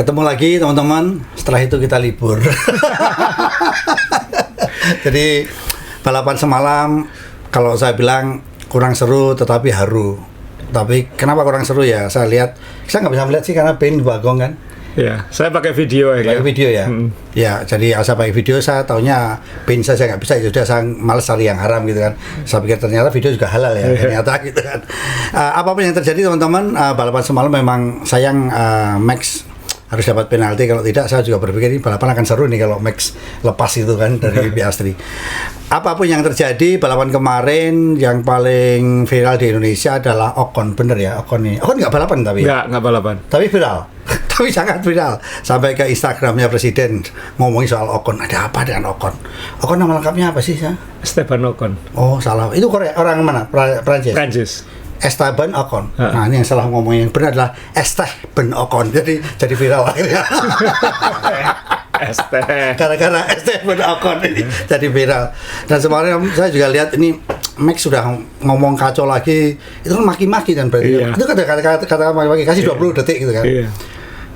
Ketemu lagi teman-teman, setelah itu kita libur. Jadi balapan semalam kalau saya bilang kurang seru tetapi haru. Tapi kenapa kurang seru ya? Saya lihat, saya nggak bisa melihat sih karena pin bagong kan. Ya, saya pakai video ya. Pakai video ya. Ya, jadi saya pakai video, saya taunya pin saya nggak bisa, ya sudah saya malas cari yang haram gitu kan. Saya pikir ternyata video juga halal ya, ternyata gitu kan. Apapun yang terjadi teman-teman, balapan semalam memang sayang Max harus dapat penalti, kalau tidak saya juga berpikir ini balapan akan seru nih kalau Max lepas itu kan dari Piastri. Apapun yang terjadi, balapan kemarin yang paling viral di Indonesia adalah Ocon, bener ya Ocon nih. Ocon nggak balapan tapi nggak balapan. Tapi viral. Tapi sangat viral. Sampai ke Instagramnya Presiden ngomongin soal Ocon. Ada apa dengan Ocon? Ocon nama lengkapnya apa sih? Esteban Ocon. Oh salah. Itu Korea, orang mana? Prancis. Prancis. Esteban Ocon. Nah ini yang salah ngomongin, yang benar adalah Esteban Ocon. Jadi viral akhirnya. Gara-gara Esteban Ocon ini jadi viral. Dan semarin saya juga lihat ini Max sudah ngomong kacau lagi. Itu kan maki-maki kan berarti. Iya. Itu kata maki-maki kasih 20 detik gitu kan. Iya.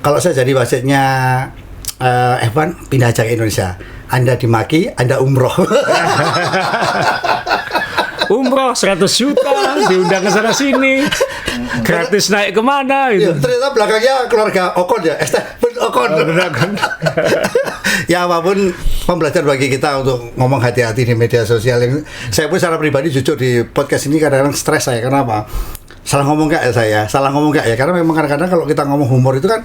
Kalau saya jadi wasitnya F1 pindah aja ke Indonesia. Anda dimaki, Anda umroh. Umroh 100 juta, diundang ke sana sini, gratis naik kemana gitu. Ya, ternyata belakangnya keluarga Ocon ya, Esteban Ocon. Ya apapun pembelajaran bagi kita untuk ngomong hati-hati di media sosial. Saya pun secara pribadi jujur di podcast ini kadang-kadang stres saya, karena apa? Salah ngomong gak ya saya? Salah ngomong gak ya? Karena memang kadang-kadang kalau kita ngomong humor itu kan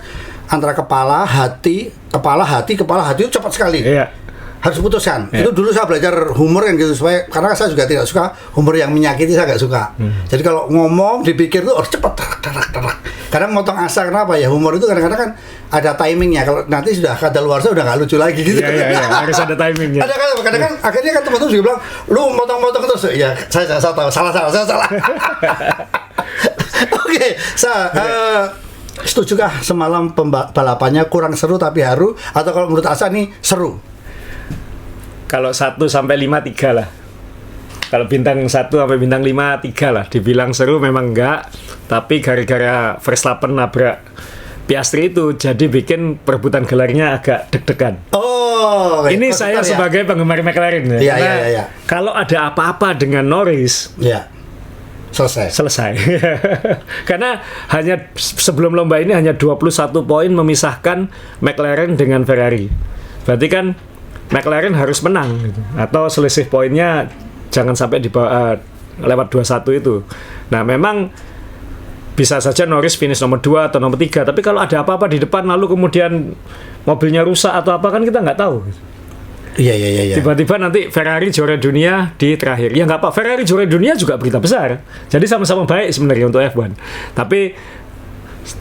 antara kepala, hati itu cepat sekali. Iya. Harus putuskan. Itu dulu saya belajar humor kan gitu, supaya karena saya juga tidak suka humor yang menyakiti, saya nggak suka. Jadi kalau ngomong dipikir tuh harus cepat, terak. Kadang motong asa, kenapa ya? Humor itu kadang-kadang kan ada timingnya. Kalau nanti sudah kadaluarsa udah nggak lucu lagi gitu. Iya, harus ada timingnya. Ada kadang-kadang akhirnya kan teman-teman juga bilang, lu motong-motong terus. Ya saya tahu, salah. Oke, setujukah semalam balapannya kurang seru tapi haru, atau kalau menurut Asa nih seru? Kalau 1 sampai 5 3 lah. Kalau bintang 1 sampai bintang 5 3 lah. Dibilang seru memang enggak, tapi gara-gara Verstappen nabrak Piastri itu jadi bikin perebutan gelarnya agak deg-degan. Oh, ini saya sebagai penggemar McLaren ya. Iya. Kalau ada apa-apa dengan Norris, ya selesai. Karena hanya sebelum lomba ini hanya 21 poin memisahkan McLaren dengan Ferrari. Berarti kan McLaren harus menang gitu. Atau selisih poinnya jangan sampai di bawah lewat 21 itu. Nah, memang bisa saja Norris finish nomor 2 atau nomor 3, tapi kalau ada apa-apa di depan lalu kemudian mobilnya rusak atau apa kan kita nggak tahu. Iya. Tiba-tiba nanti Ferrari juara dunia di terakhir. Ya nggak apa, Ferrari juara dunia juga berita besar. Jadi sama-sama baik sebenarnya untuk F1. Tapi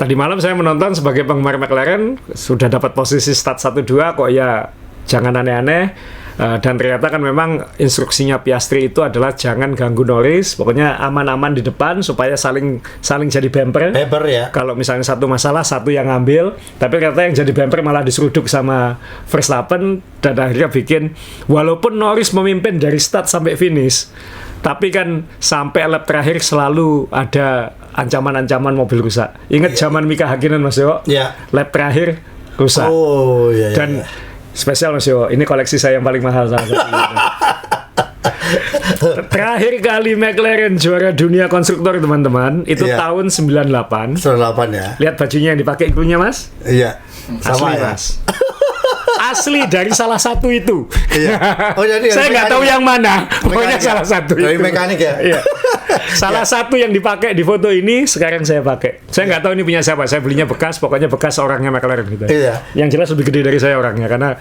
tadi malam saya menonton sebagai penggemar McLaren, sudah dapat posisi start 1-2 kok ya jangan aneh-aneh, dan ternyata kan memang instruksinya Piastri itu adalah jangan ganggu Norris, pokoknya aman-aman di depan supaya saling jadi bumper ya. Kalau misalnya satu masalah, satu yang ngambil, tapi ternyata yang jadi bumper malah diseruduk sama Verstappen, dan akhirnya bikin walaupun Norris memimpin dari start sampai finish, tapi kan sampai lap terakhir selalu ada ancaman-ancaman mobil rusak. Ingat zaman Mika Hakkinen Mas Yo, lap terakhir rusak. Oh iya. Dan spesial Mas Yo, ini koleksi saya yang paling mahal salah satu. Terakhir kali McLaren juara dunia konstruktor teman-teman itu tahun 98. 98 ya. Lihat bajunya yang dipakai ikunya Mas? Iya. Sama asli, ya? Mas. Asli dari salah satu itu. Iya. Oh jadi saya nggak tahu yang mana. Pokoknya salah satu dari itu. Mekanik ya. Iya. Salah satu yang dipakai di foto ini sekarang saya pakai. Saya nggak tahu ini punya siapa. Saya belinya bekas. Pokoknya bekas orangnya McLaren gitu. Iya. Yang jelas lebih gede dari saya orangnya karena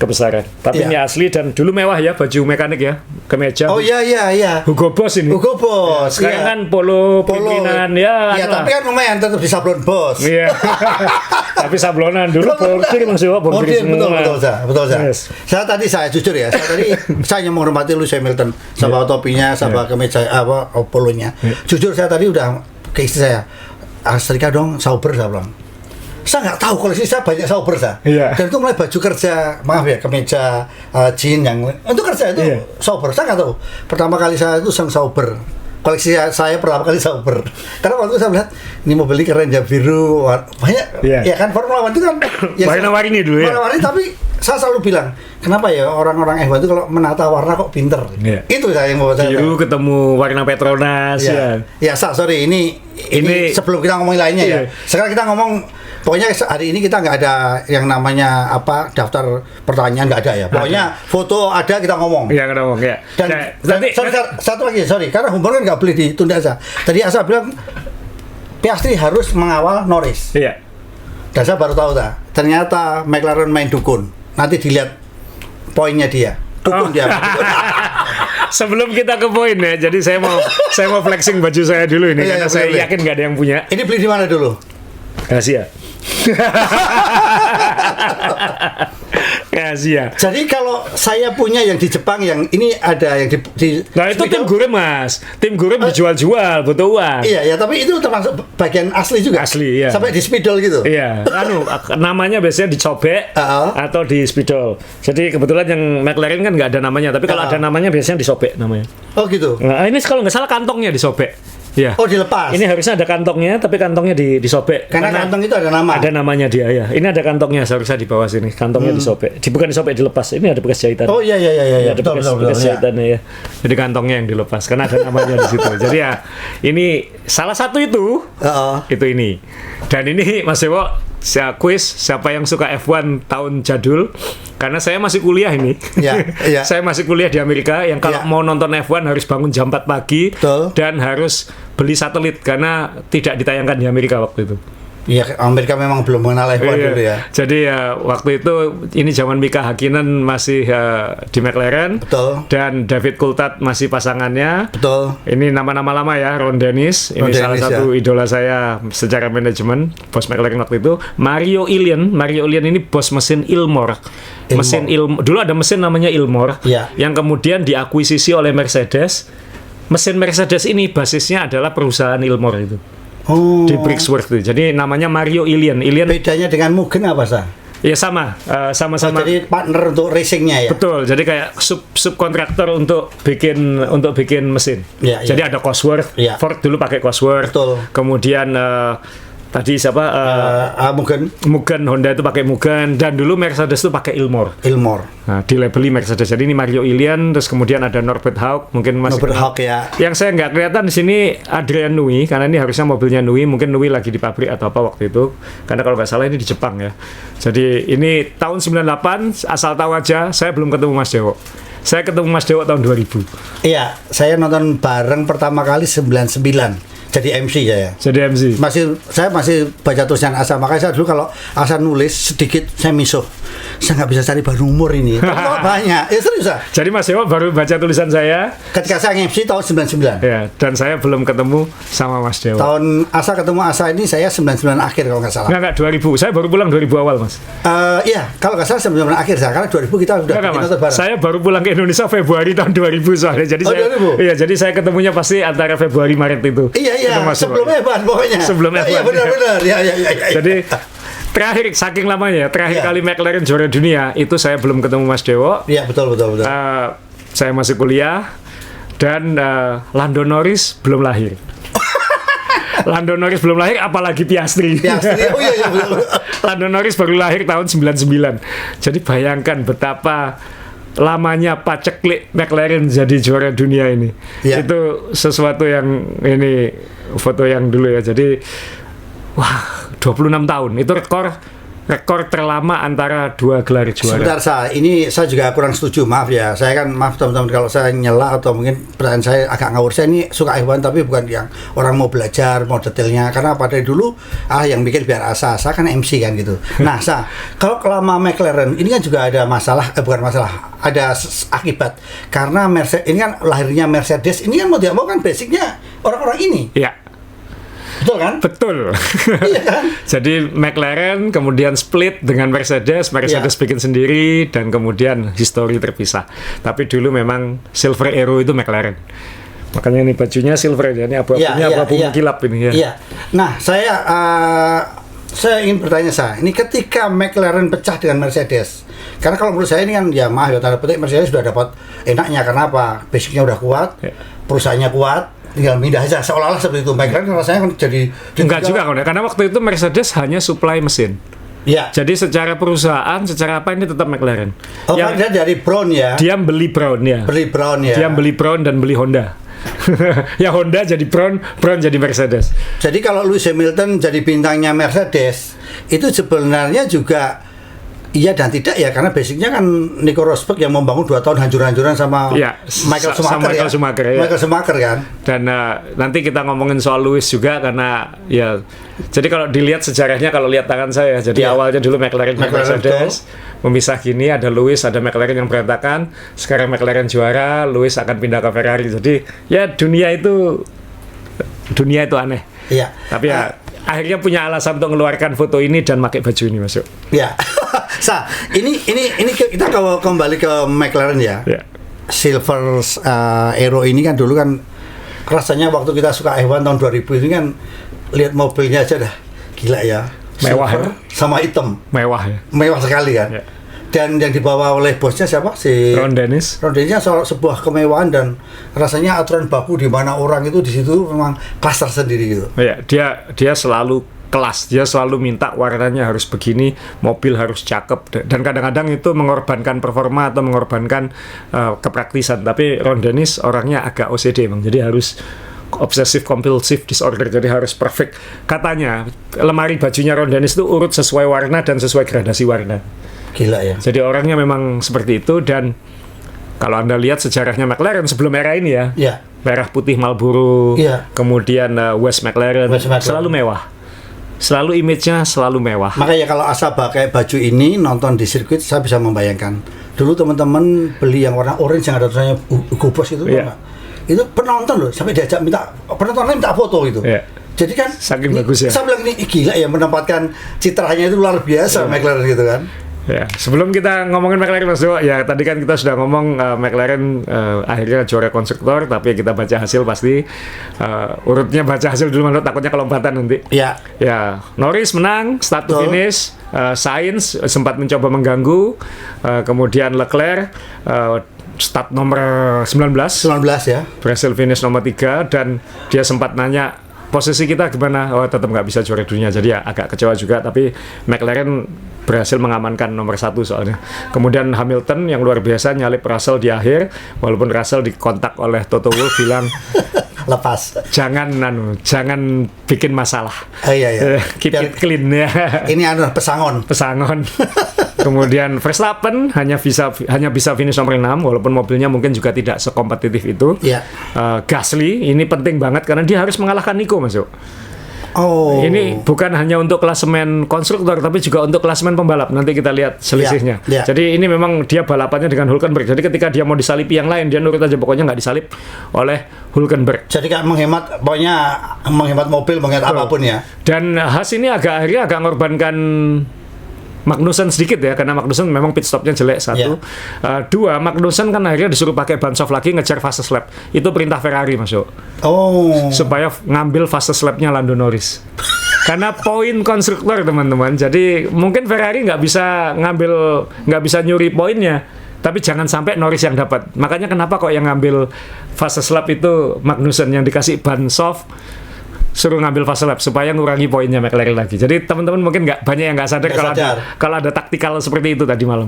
kebesaran. Tapi ini asli dan dulu mewah ya, baju mekanik ya, kemeja. Oh iya. Hugo Boss ini. Hugo Boss. Ya, sekarang kan polo pimpinan ya. Iya, tapi kan lumayan tetap di sablon Boss. Iya. Tapi sablonan dulu bordir Mas Yo, bordir semua. Betul. Yes. Saya jujur ya, saya hanya menghormati Lewis Hamilton sama topinya, sama kemeja polonya. Jujur saya tadi udah ke istri saya, setrika dong Sauber saya bilang. Saya nggak tahu koleksi saya banyak Sauber saya. Dan itu mulai baju kerja, maaf ya, kemeja jean yang untuk kerja itu Sauber. Saya nggak tahu. Pertama kali saya itu sang Sauber. koleksi saya pertama kali Sauber. Karena waktu itu saya lihat ini mobil ini keren ya, biru, banyak ya kan Formula One itu kan ya, warna-warni dulu ya. Warna-warni, tapi saya selalu bilang, kenapa ya orang-orang F1 itu kalau menata warna kok pinter. Itu saya yang mau saya. Biru ketemu warna Petronas ya. Ya, sorry, ini sebelum kita ngomongin lainnya ya. Sekarang kita ngomong, pokoknya hari ini kita nggak ada yang namanya daftar pertanyaan, nggak ada ya. Pokoknya foto ada, kita ngomong. Iya, kita ngomong ya. Dan satu lagi, karena Humber kan nggak boleh ditunda aja. Tadi Asa bilang Piastri harus mengawal Norris. Iya. Dan saya baru tahu ternyata McLaren main dukun. Nanti dilihat poinnya dia. Dukun dia. Sebelum kita ke poin ya, jadi saya mau flexing baju saya dulu ini karena saya yakin nggak ada yang punya. Ini beli di mana dulu? Rahasia. Rahasia. Jadi kalau saya punya yang di Jepang, yang ini ada yang di nah itu tim Gurem Mas. Tim Gurem dijual-jual, butuh uang. Iya, tapi itu termasuk bagian asli juga. Asli, ya. Sampai di spidol gitu. Iya. Namanya biasanya dicobek atau di spidol. Jadi kebetulan yang McLaren kan nggak ada namanya, tapi kalau ada namanya biasanya disobek namanya. Oh gitu. Nah, ini kalau nggak salah kantongnya disobek. Ya. Oh, dilepas. Ini harusnya ada kantongnya, tapi kantongnya disobek. Karena kantong itu ada nama. Ada namanya dia ya. Ini ada kantongnya, seharusnya di bawah sini. Kantongnya disobek. Bukan disobek, dilepas. Ini ada bekas jahitan. Oh iya. Ada bekas jahitannya ya. Jadi kantongnya yang dilepas karena ada namanya di situ. Jadi ya ini salah satu itu. Itu ini. Dan ini Mas Dewo, quiz siapa yang suka F1 tahun jadul, karena saya masih kuliah ini. Iya. Saya masih kuliah di Amerika yang kalau mau nonton F1 harus bangun jam 4 pagi. Betul. Dan harus beli satelit karena tidak ditayangkan di Amerika waktu itu. Iya, Amerika memang belum mengenal F1 dulu ya. Jadi waktu itu ini zaman Mika Hakkinen masih di McLaren. Betul. Dan David Coulthard masih pasangannya. Betul. Ini nama-nama lama ya, Ron Dennis. Ini salah satu idola saya secara manajemen, bos McLaren waktu itu. Mario Ilien ini bos mesin Ilmor. Dulu ada mesin namanya Ilmor, yang kemudian diakuisisi oleh Mercedes. Mesin Mercedes ini basisnya adalah perusahaan Ilmor itu. Di Brixworth itu. Jadi namanya Mario Ilien. Bedanya dengan Mugen apa sah? Ya sama-sama. Jadi partner untuk racingnya ya. Betul. Jadi kayak subkontraktor untuk bikin mesin. Jadi ada Cosworth. Ford dulu pakai Cosworth. Betul. Kemudian tadi siapa? Mugen, Honda itu pakai Mugen, dan dulu Mercedes itu pakai Ilmor. Nah, dilabeli Mercedes. Jadi ini Mario Ilien, terus kemudian ada Norbert Haug, mungkin masih Norbert Haug ya. Yang saya nggak kelihatan di sini Adrian Newey, karena ini harusnya mobilnya Newey, mungkin Newey lagi di pabrik atau apa waktu itu. Karena kalau nggak salah ini di Jepang ya. Jadi ini tahun 98, asal tahu aja, saya belum ketemu Mas Dewo. Saya ketemu Mas Dewo tahun 2000. Iya, saya nonton bareng pertama kali 99. Jadi MC saya. Jadi MC. Saya masih baca tulisan Asa, makanya saya dulu kalau Asa nulis sedikit saya misuh. Saya nggak bisa cari baru umur ini. Tapi banyak. Ya serius ah. Jadi Mas Dewo baru baca tulisan saya ketika saya MC tahun 99. Ya, dan saya belum ketemu sama Mas Dewo. Tahun Asa ketemu Asa ini saya 99 akhir kalau nggak salah. Enggak 2000. Saya baru pulang 2000 awal, Mas. Iya, kalau nggak salah 99 akhir saya, karena 2000 kita sudah nonton bareng. Saya baru pulang ke Indonesia Februari tahun 2000 soalnya. Jadi 2000? Iya, jadi saya ketemunya pasti antara Februari Maret itu. Iya, sebelum F1 pokoknya. Sebelum F1. Iya, benar. Ya. Jadi terakhir, saking lamanya, kali McLaren juara dunia itu saya belum ketemu Mas Dewo. Iya, betul. Saya masih kuliah dan Lando Norris belum lahir. Lando Norris belum lahir, apalagi Piastri. Oh iya, betul. Lando Norris baru lahir tahun 99. Jadi bayangkan betapa lamanya paceklik McLaren jadi juara dunia ini. Itu sesuatu yang ini foto yang dulu ya. Jadi 26 tahun itu rekor terlama antara dua gelar juara. Sebentar, ini saya juga kurang setuju, maaf ya. Maaf teman-teman kalau saya nyela atau mungkin pertanyaan saya agak ngawur. Saya ini suka F1 tapi bukan yang orang mau belajar, mau detailnya. Karena pada dulu yang bikin biar Asa kan MC kan gitu. Nah, kalau kelama McLaren ini kan juga ada masalah, bukan masalah, ada akibat. Karena Mercedes ini kan lahirnya Mercedes, ini kan mau tidak mau kan basicnya orang-orang ini. Iya. Betul kan? Betul. Iya kan? Jadi McLaren kemudian split dengan Mercedes bikin sendiri, dan kemudian histori terpisah. Tapi dulu memang Silver Arrow itu McLaren. Makanya ini bajunya silver ya, ini abu-abunya abu-abu mengkilap ini ya. Iya. Nah, saya ingin bertanya ini ketika McLaren pecah dengan Mercedes. Karena kalau menurut saya ini kan ya maaf ya, tanda petik Mercedes sudah dapat enaknya, karena apa? Basicnya udah kuat, perusahaannya kuat, tinggal pindah aja seolah-olah seperti itu. McLaren rasanya kan jadi enggak juga karena waktu itu Mercedes hanya supply mesin. Ya. Jadi secara perusahaan, secara apa ini tetap McLaren. Oh, kan dia dari Brown ya. Dia beli Brown ya. Beli Brown ya. Dia beli Brown dan beli Honda. Ya Honda jadi Brown jadi Mercedes. Jadi kalau Lewis Hamilton jadi bintangnya Mercedes, itu sebenarnya juga iya dan tidak ya, karena basicnya kan Nico Rosberg yang membangun 2 tahun hancur-hancuran sama ya, Michael Schumacher ya. Michael Schumacher kan. Dan nanti kita ngomongin soal Lewis juga karena ya, jadi kalau dilihat sejarahnya, kalau lihat tangan saya, jadi awalnya dulu McLaren Mercedes, memisah gini, ada Lewis, ada McLaren yang berantakan, sekarang McLaren juara, Lewis akan pindah ke Ferrari. Jadi ya dunia itu aneh. Iya. Tapi ya akhirnya punya alasan untuk mengeluarkan foto ini dan pakai baju ini masuk. Ya. Ini kita kembali ke McLaren ya. Ya. Silver Aero ini kan dulu kan rasanya waktu kita suka F1 tahun 2000 ini kan lihat mobilnya aja dah gila ya. Mewah silver sama hitam. Mewah ya. Mewah sekali kan. Ya. Dan yang dibawa oleh bosnya siapa? Si Ron Dennis. Ron Dennis sebuah kemewahan dan rasanya aturan baku di mana orang itu di situ memang kelas tersendiri gitu. Ya, dia selalu kelas, dia selalu minta warnanya harus begini, mobil harus cakep, dan kadang-kadang itu mengorbankan performa atau mengorbankan kepraktisan. Tapi Ron Dennis orangnya agak OCD memang, jadi harus obsessive compulsive disorder, jadi harus perfect. Katanya lemari bajunya Ron Dennis itu urut sesuai warna dan sesuai gradasi warna. Gila ya. Jadi orangnya memang seperti itu. Dan kalau Anda lihat sejarahnya McLaren sebelum era ini ya, merah putih Marlboro, kemudian West McLaren, selalu mewah. Selalu image-nya selalu mewah. Makanya kalau asal pakai baju ini nonton di sirkuit, saya bisa membayangkan. Dulu teman-teman beli yang warna orange yang ada tulisannya Hugo Boss itu, itu penonton loh, sampai diajak penontonnya minta foto itu. Jadi kan saking bagus ya. Saya bilang ini gila ya, menempatkan citranya itu luar biasa McLaren gitu kan. Ya, sebelum kita ngomongin McLaren Mas Jo, ya tadi kan kita sudah ngomong McLaren akhirnya juara konstruktor, tapi kita baca hasil pasti urutnya baca hasil dulu, menurut takutnya kelompatan nanti. Ya. Ya, Norris menang, start to finish, Sainz sempat mencoba mengganggu, kemudian Leclerc start nomor 19 ya. Berhasil finish nomor 3 dan dia sempat nanya posisi kita gimana? Oh, tetap nggak bisa juara dunia. Jadi ya agak kecewa juga, tapi McLaren berhasil mengamankan nomor 1 soalnya. Kemudian Hamilton yang luar biasa nyalip Russell di akhir, walaupun Russell dikontak oleh Toto Wolff bilang lepas. Jangan bikin masalah. Iya. Keep it clean ya. Ini pesangon. Kemudian Verstappen hanya bisa finish nomor 6, walaupun mobilnya mungkin juga tidak sekompetitif itu. Gasly ini penting banget karena dia harus mengalahkan Nico, Mas. Ini bukan hanya untuk klasemen konstruktor, tapi juga untuk klasemen pembalap. Nanti kita lihat selisihnya. Jadi ini memang dia balapannya dengan Hülkenberg. Jadi ketika dia mau disalipi yang lain, dia nurut aja, pokoknya nggak disalip oleh Hülkenberg. Jadi kan menghemat mobil, menghemat apapun ya. Dan Haas ini akhirnya agak ngorbankan Magnussen sedikit ya, karena Magnussen memang pit stopnya jelek 1. 2, Magnussen kan akhirnya disuruh pakai ban soft lagi ngejar fastest lap. Itu perintah Ferrari masuk. Supaya ngambil fastest lapnya Lando Norris. Karena poin konstruktor teman-teman. Jadi mungkin Ferrari nggak bisa nyuri poinnya. Tapi jangan sampai Norris yang dapat. Makanya kenapa kok yang ngambil fastest lap itu Magnussen, yang dikasih ban soft suruh ngambil fast lap supaya ngurangi poinnya McLaren lagi. Jadi teman-teman mungkin banyak yang nggak sadar kalau ada taktikal seperti itu tadi malam.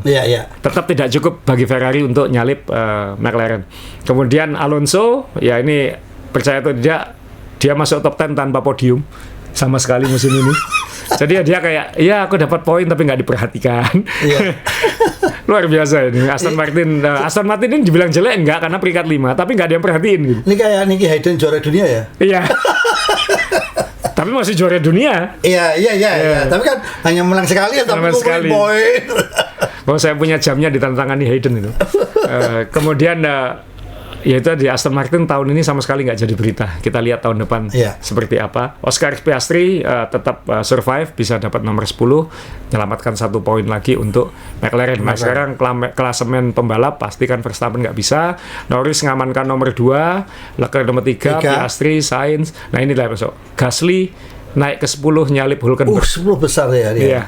Tetap tidak cukup bagi Ferrari untuk nyalip McLaren. Kemudian Alonso, ya ini percaya atau tidak, dia masuk top 10 tanpa podium sama sekali musim ini. Jadi dia kayak, ya aku dapat poin tapi nggak diperhatikan. Luar biasa ini. Aston Martin ini dibilang jelek enggak karena peringkat 5, tapi nggak ada yang perhatiin gitu. Ini kayak Nicky Hayden juara dunia ya? Iya. Tapi masih juara dunia. Iya. Tapi kan hanya menang sekali ya, tapi ngumpulin poin. Saya punya jamnya ditantangani Hayden itu. Kemudian ya itu di Aston Martin tahun ini sama sekali nggak jadi berita. Kita lihat tahun depan seperti apa. Oscar Piastri tetap survive, bisa dapat nomor 10, menyelamatkan 1 poin lagi untuk McLaren. Nah, sekarang klasemen pembalap pastikan Verstappen nggak bisa, Norris ngamankan nomor 2, Leclerc nomor 3, Piastri, Sainz. Nah inilah besok Gasly naik ke 10 nyalip Hülkenberg. 10 besar ya dia. Iya.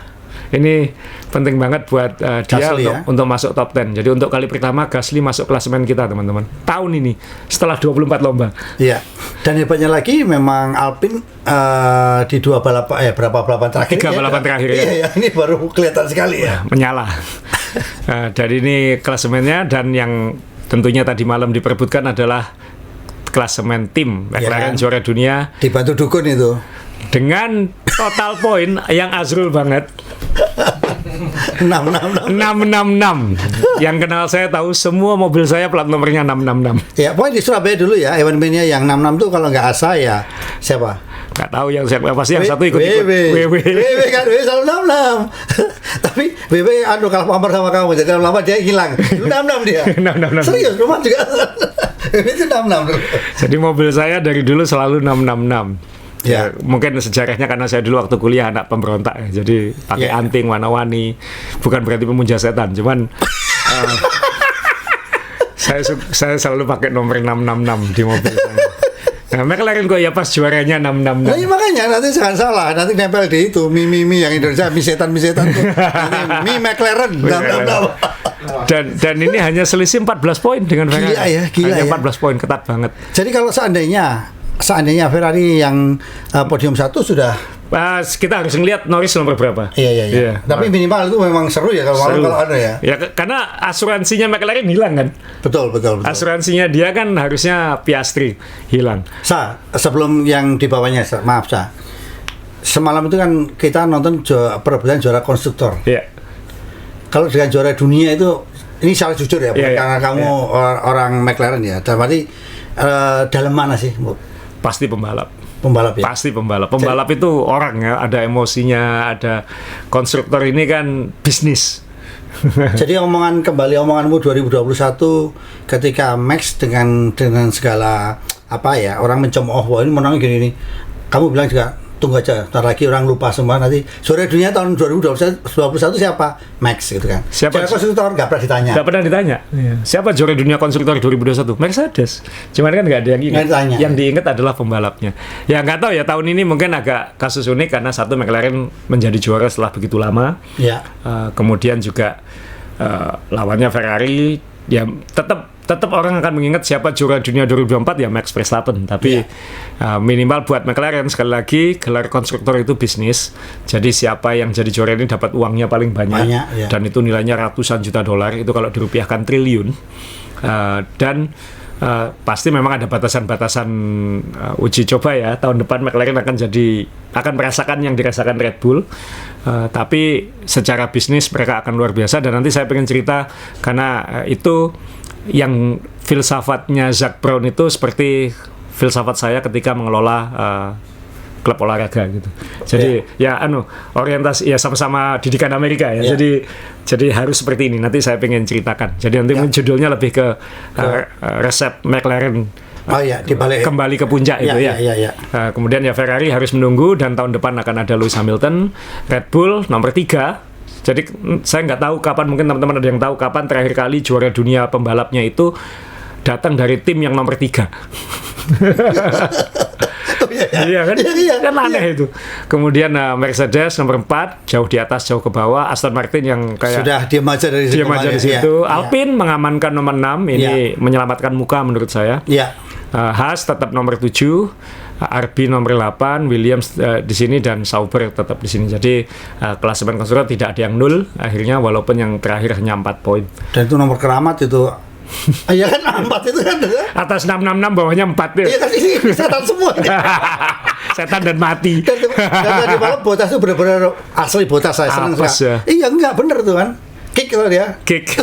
Ini penting banget buat dia Gasly, untuk masuk top 10. Jadi untuk kali pertama Gasly masuk klasemen kita, teman-teman. Tahun ini setelah 24 lomba. Iya. Dan hebatnya lagi memang Alpine di dua balapan berapa balapan terakhir? 3 balapan terakhir ya. Iya, ini baru kelihatan sekali ya. Menyala. Dari ini klasemennya, dan yang tentunya tadi malam diperebutkan adalah klasemen tim McLaren juara dunia Dibantu dukun itu. dengan total poin yang Azrul banget. 666. 666. Yang kenal saya tahu semua mobil saya plat nomornya 666. Ya, pokoknya di Surabaya dulu ya, Evan Mania yang 66 tuh kalau nggak Asa ya siapa? Nggak tahu yang siapa, pasti yang satu ikut WW kan, WW selalu 66. Tapi WW kalah pamor sama kamu, jadi lama dia hilang. 66 dia. 666. Serius, rumah juga. Itu 66 dulu. Jadi mobil saya dari dulu selalu 666. Ya. Mungkin sejarahnya karena saya dulu waktu kuliah anak pemberontak ya. Jadi pakai anting warna-warni. Bukan berarti pemuja setan, cuman saya selalu pakai nomor 666 di mobil saya. Nah, McLaren kok ya pas juaranya 666. Nah, ya makanya nanti jangan salah, nanti nempel di itu mi yang Indonesia, mi setan tuh. Nanti mi McLaren. Dan ini hanya selisih 14 poin dengan Ferrari. Gila hanya ya. 14 poin, ketat banget. Jadi kalau seandainya Ferrari yang podium 1 sudah kita harus ngelihat Norris nomor berapa. Iya. Tapi minimal itu memang seru ya kalau ada ya. Ya karena asuransinya McLaren hilang kan. Betul. Asuransinya dia kan harusnya Piastri hilang. Sebelum yang di bawahnya, maaf semalam itu kan kita nonton perebutan juara konstruktor. Iya. Kalau dengan juara dunia itu, ini salah jujur ya, karena kamu orang McLaren ya. Dan berarti dalam mana sih, Bu? Pasti pembalap ya. Pasti pembalap. Pembalap itu orang ya, ada emosinya, ada konstruktor ini kan bisnis. Jadi omonganmu 2021 ketika Max dengan segala orang mencemooh, wah ini menang gini nih. Kamu bilang juga tunggu aja, ntar lagi orang lupa semua, nanti juara dunia tahun 2021 siapa? Max gitu kan. Juara konstruktor nggak pernah ditanya. Iya. Siapa juara dunia konstruktor 2021? Mercedes. Cuman kan nggak ada yang ingat. Yang diingat adalah pembalapnya. Ya nggak tahu ya, tahun ini mungkin agak kasus unik karena satu McLaren menjadi juara setelah begitu lama. Ya. Kemudian juga lawannya Ferrari, ya tetap orang akan mengingat siapa juara dunia 2024 ya Max Verstappen. Tapi minimal buat McLaren, sekali lagi gelar konstruktor itu bisnis. Jadi siapa yang jadi juara ini dapat uangnya paling banyak. Dan itu nilainya ratusan juta dolar, itu kalau dirupiahkan triliun. Dan pasti memang ada batasan-batasan uji coba ya. Tahun depan McLaren akan merasakan yang dirasakan Red Bull. Tapi secara bisnis mereka akan luar biasa. Dan nanti saya pengen cerita karena itu yang filsafatnya Zak Brown itu seperti filsafat saya ketika mengelola klub olahraga gitu. Jadi orientasi ya sama-sama didikan Amerika ya. Jadi harus seperti ini. Nanti saya pengen ceritakan. Jadi nanti judulnya lebih ke resep McLaren kembali ke puncak itu ya. Kemudian ya Ferrari harus menunggu, dan tahun depan akan ada Lewis Hamilton. Red Bull nomor 3. Jadi saya nggak tahu kapan, mungkin teman-teman ada yang tahu kapan terakhir kali juara dunia pembalapnya itu datang dari tim yang nomor 3. Iya kan? Kan aneh itu. Kemudian Mercedes nomor 4, jauh di atas, jauh ke bawah. Aston Martin yang kayak sudah diam aja dari situ. Alpine mengamankan nomor 6, ini menyelamatkan muka menurut saya. Haas tetap nomor 7. RB nomor 8, Williams di sini, dan Sauber tetap di sini. Jadi klasemen konstruktor tidak ada yang nol akhirnya, walaupun yang terakhir hanya 4 poin. Dan itu nomor keramat itu. Iya kan 4 itu kan. Atas 666, bawahnya 4 ya. Iya kan, ini setan semua. Setan dan mati. Dan tadi malam Bottas itu benar-benar asli Bottas, saya senang sekali. Iya enggak bener tuh kan. Kick kalau dia. Kick.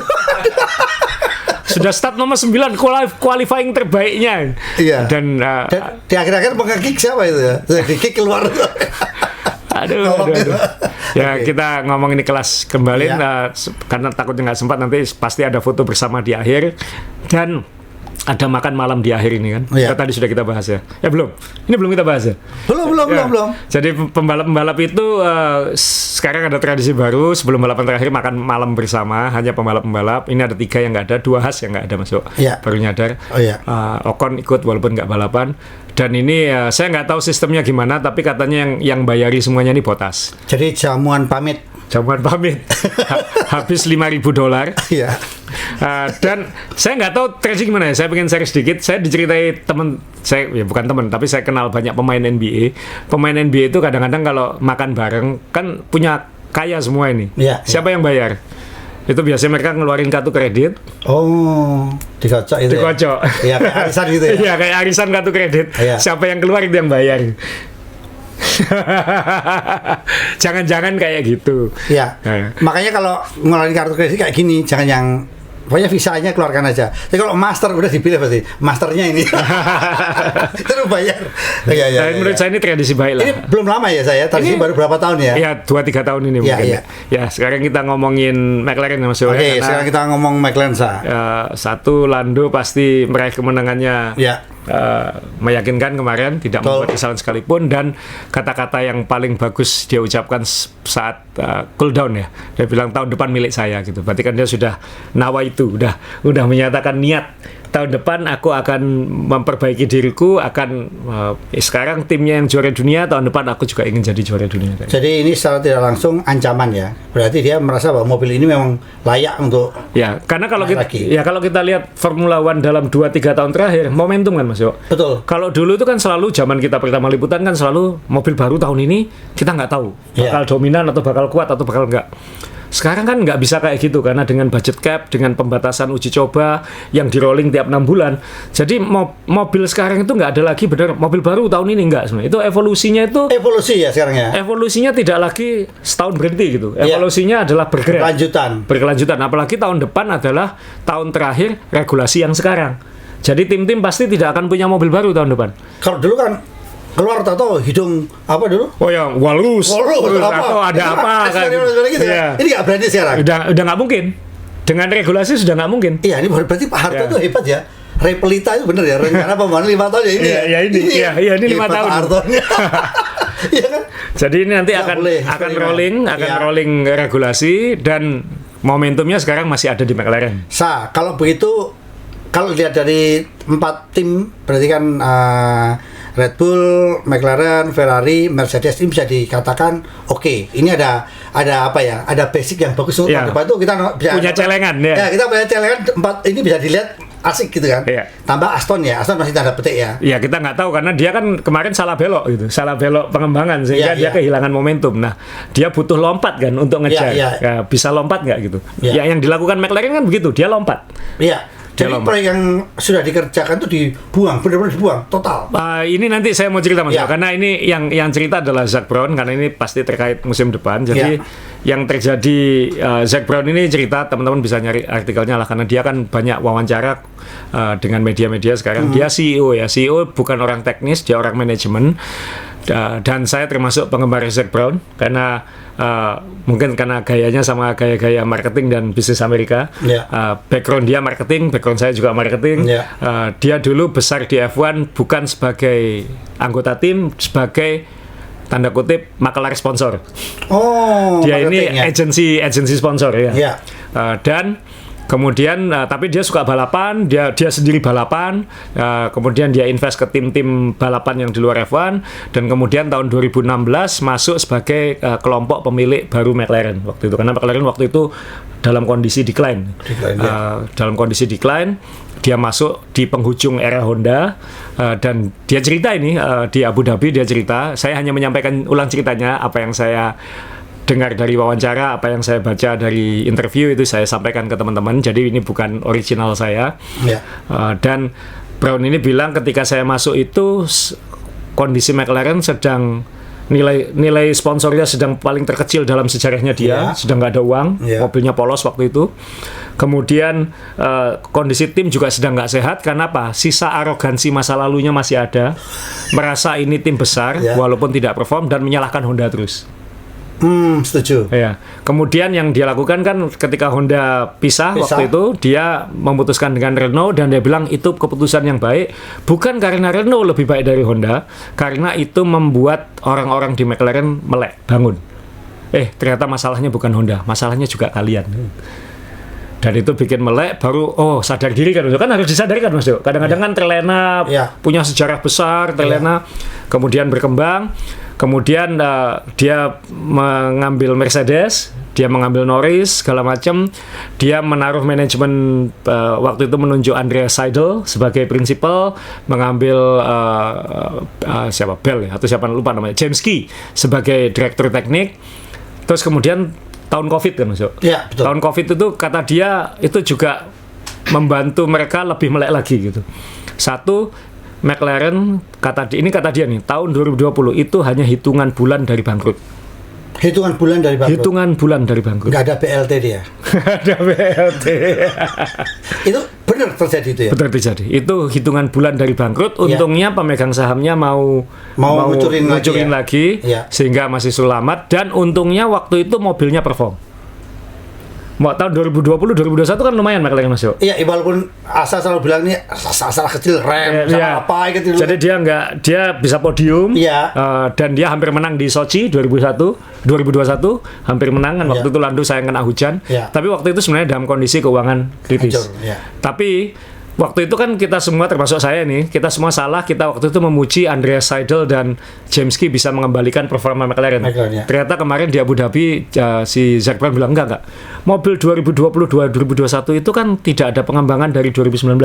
Sudah start nomor 9, qualifying terbaiknya. Iya. Dan di akhir-akhir meng-kick siapa itu ya? Di kick keluar. Aduh. Ya kita ngomong ini kelas kembali karena takutnya nggak sempat, nanti pasti ada foto bersama di akhir, dan ada makan malam di akhir ini kan. Tadi sudah kita bahas ya. Belum. Ini belum kita bahas ya. Belum. Jadi pembalap-pembalap itu sekarang ada tradisi baru, sebelum balapan terakhir makan malam bersama, hanya pembalap-pembalap. Ini ada 3 yang nggak ada, 2 Haas yang nggak ada masuk. Baru nyadar. Ocon ikut walaupun nggak balapan. Dan ini saya nggak tahu sistemnya gimana, tapi katanya yang bayari semuanya ini Bottas. Jadi jamuan pamit jamuan pamit. Habis $5.000. Iya. Dan saya nggak tahu tracing gimana ya. Saya pengen share sedikit. Saya diceritai teman saya, ya bukan teman, tapi saya kenal banyak pemain NBA. Pemain NBA itu kadang-kadang kalau makan bareng kan punya kaya semua ini. Iya, Siapa yang bayar? Itu biasanya mereka ngeluarin kartu kredit. Oh, dikocok itu. Dikocok. Iya, kayak arisan gitu ya. Iya, kayak arisan kartu kredit. Iya. Siapa yang keluar itu yang bayar. Jangan-jangan kayak gitu. Iya. Nah. Makanya kalau ngeluarin kartu kredit kayak gini, jangan yang pokoknya visanya keluarkan aja. Tapi kalau master udah dipilih pasti. Masternya ini. Terus bayar. Iya. Menurut saya ini tradisi baik lah. Ini belum lama ya saya. Tradisi baru berapa tahun ya? Iya, 2-3 tahun ini Iya, mungkin. iya. Ya, sekarang kita ngomongin McLaren ya Mas Yoyo. Oke, sekarang kita ngomong McLaren satu, Lando pasti meraih kemenangannya. Ya. Meyakinkan kemarin, tidak membuat kesalahan sekalipun, dan kata-kata yang paling bagus dia ucapkan saat cool down ya, dia bilang tahun depan milik saya gitu. Berarti kan dia sudah nawa itu, udah menyatakan niat tahun depan aku akan memperbaiki diriku, akan sekarang timnya yang juara dunia, tahun depan aku juga ingin jadi juara dunia. Jadi ini secara tidak langsung ancaman ya. Berarti dia merasa bahwa mobil ini memang layak untuk ya, karena kalau kita lihat Formula One dalam 2-3 tahun terakhir, momentum kan Mas Yo. Betul. Kalau dulu itu kan selalu zaman kita pertama liputan kan selalu mobil baru tahun ini kita nggak tahu bakal dominan atau bakal kuat atau bakal enggak. Sekarang kan nggak bisa kayak gitu karena dengan budget cap, dengan pembatasan uji coba yang di rolling tiap 6 bulan. Jadi mobil sekarang itu nggak ada lagi benar mobil baru tahun ini, nggak sebenarnya. Itu evolusinya itu evolusi ya sekarang ya. Evolusinya tidak lagi setahun berhenti gitu. Evolusinya adalah bergerak. Berkelanjutan. Apalagi tahun depan adalah tahun terakhir regulasi yang sekarang. Jadi tim-tim pasti tidak akan punya mobil baru tahun depan. Kalau dulu kan keluar tato hidung apa dulu? Oh ya, walrus atau ada apa kan? Gitu ya. Ini nggak berani sekarang. Udah nggak mungkin. Dengan regulasi sudah nggak mungkin. Iya, ini berarti Pak Harto tuh hebat ya. Repelita itu bener ya, rencana pembangunan 5 tahun ya ini. Ini 5 tahun. Pak Hartonya. Iya kan? Jadi ini nanti akan rolling regulasi, dan momentumnya sekarang masih ada di McLaren. Kalau begitu, kalau lihat dari 4 tim berarti kan Red Bull, McLaren, Ferrari, Mercedes ini bisa dikatakan oke. Ini ada apa ya? Ada basic yang bagus untuk depan itu kita bisa punya celengan ya. Ya, kita punya celengan 4 ini bisa dilihat asik gitu kan. Iya. Tambah Aston masih tanda petik ya. Iya, kita nggak tahu karena dia kan kemarin salah belok pengembangan sehingga dia kehilangan momentum. Nah, dia butuh lompat kan untuk ngejar. Ya, bisa lompat nggak gitu? Ya, yang dilakukan McLaren kan begitu, dia lompat. Iya. Jadi proyek yang sudah dikerjakan itu dibuang, benar-benar dibuang total. Ini nanti saya mau cerita Mas, karena ini yang cerita adalah Zak Brown, karena ini pasti terkait musim depan. Jadi yang terjadi, Zak Brown ini cerita, teman-teman bisa nyari artikelnya lah, karena dia kan banyak wawancara dengan media-media sekarang. Dia CEO ya, CEO bukan orang teknis, dia orang manajemen. Dan saya termasuk penggemar Zak Brown karena mungkin karena gayanya sama gaya-gaya marketing dan bisnis Amerika. Background dia marketing, background saya juga marketing. Dia dulu besar di F1 bukan sebagai anggota tim, sebagai tanda kutip makelar sponsor. Dia ini agensi sponsor ya. Dan kemudian tapi dia suka balapan, dia sendiri balapan, kemudian dia invest ke tim-tim balapan yang di luar F1, dan kemudian tahun 2016 masuk sebagai kelompok pemilik baru McLaren waktu itu, karena McLaren waktu itu dalam kondisi decline. Dalam kondisi decline, dia masuk di penghujung era Honda, dan dia cerita ini di Abu Dhabi, dia cerita, saya hanya menyampaikan ulang ceritanya, apa yang saya dengar dari wawancara, apa yang saya baca dari interview itu saya sampaikan ke teman-teman. Jadi ini bukan original saya. Dan Brown ini bilang ketika saya masuk itu kondisi McLaren sedang nilai sponsornya sedang paling terkecil dalam sejarahnya dia, sedang nggak ada uang, mobilnya polos waktu itu. Kemudian kondisi tim juga sedang nggak sehat. Karena apa? Sisa arogansi masa lalunya masih ada, merasa ini tim besar walaupun tidak perform, dan menyalahkan Honda terus. Setuju. Ya. Kemudian yang dia lakukan kan ketika Honda pisah waktu itu, dia memutuskan dengan Renault, dan dia bilang itu keputusan yang baik, bukan karena Renault lebih baik dari Honda, karena itu membuat orang-orang di McLaren melek, bangun. Ternyata masalahnya bukan Honda, masalahnya juga kalian. Dan itu bikin melek, baru sadar diri kan harus disadarkan Mas. Kadang-kadang kan terlena, punya sejarah besar, terlena, kemudian berkembang. Kemudian dia mengambil Mercedes, dia mengambil Norris segala macam, dia menaruh manajemen waktu itu menunjuk Andreas Seidel sebagai prinsipal, mengambil siapa Bell ya atau siapa lupa namanya, James Key sebagai direktur teknik. Terus kemudian tahun Covid kan masuk. Ya, betul. Tahun Covid itu kata dia itu juga membantu mereka lebih melek lagi gitu. Satu, McLaren kata dia nih, tahun 2020 itu hanya hitungan bulan dari bangkrut. Hitungan bulan dari bangkrut. Hitungan bulan dari bangkrut. Nggak ada BLT dia. Ada BLT. Itu benar terjadi itu ya? Benar terjadi. Itu hitungan bulan dari bangkrut. Untungnya pemegang sahamnya mau ngucurin lagi ya. Sehingga masih selamat. Dan untungnya waktu itu mobilnya perform. Mau tahun 2020, 2021 kan lumayan McLaren masuk. Iya, walaupun Asa selalu bilang ini salah kecil rem, salah apa gitu. Jadi dia bisa podium. Iya. Dan dia hampir menang di Sochi 2021, hampir menang kan waktu itu Lando sayang kena hujan. Iya. Tapi waktu itu sebenarnya dalam kondisi keuangan kritis. Hancur, iya. Tapi waktu itu kan kita semua termasuk saya nih, kita semua salah. Kita waktu itu memuji Andreas Seidel dan James Key bisa mengembalikan performa McLaren. Ya. Ternyata kemarin di Abu Dhabi si Zak Brown bilang enggak. Mobil 2020 2021 itu kan tidak ada pengembangan dari 2019.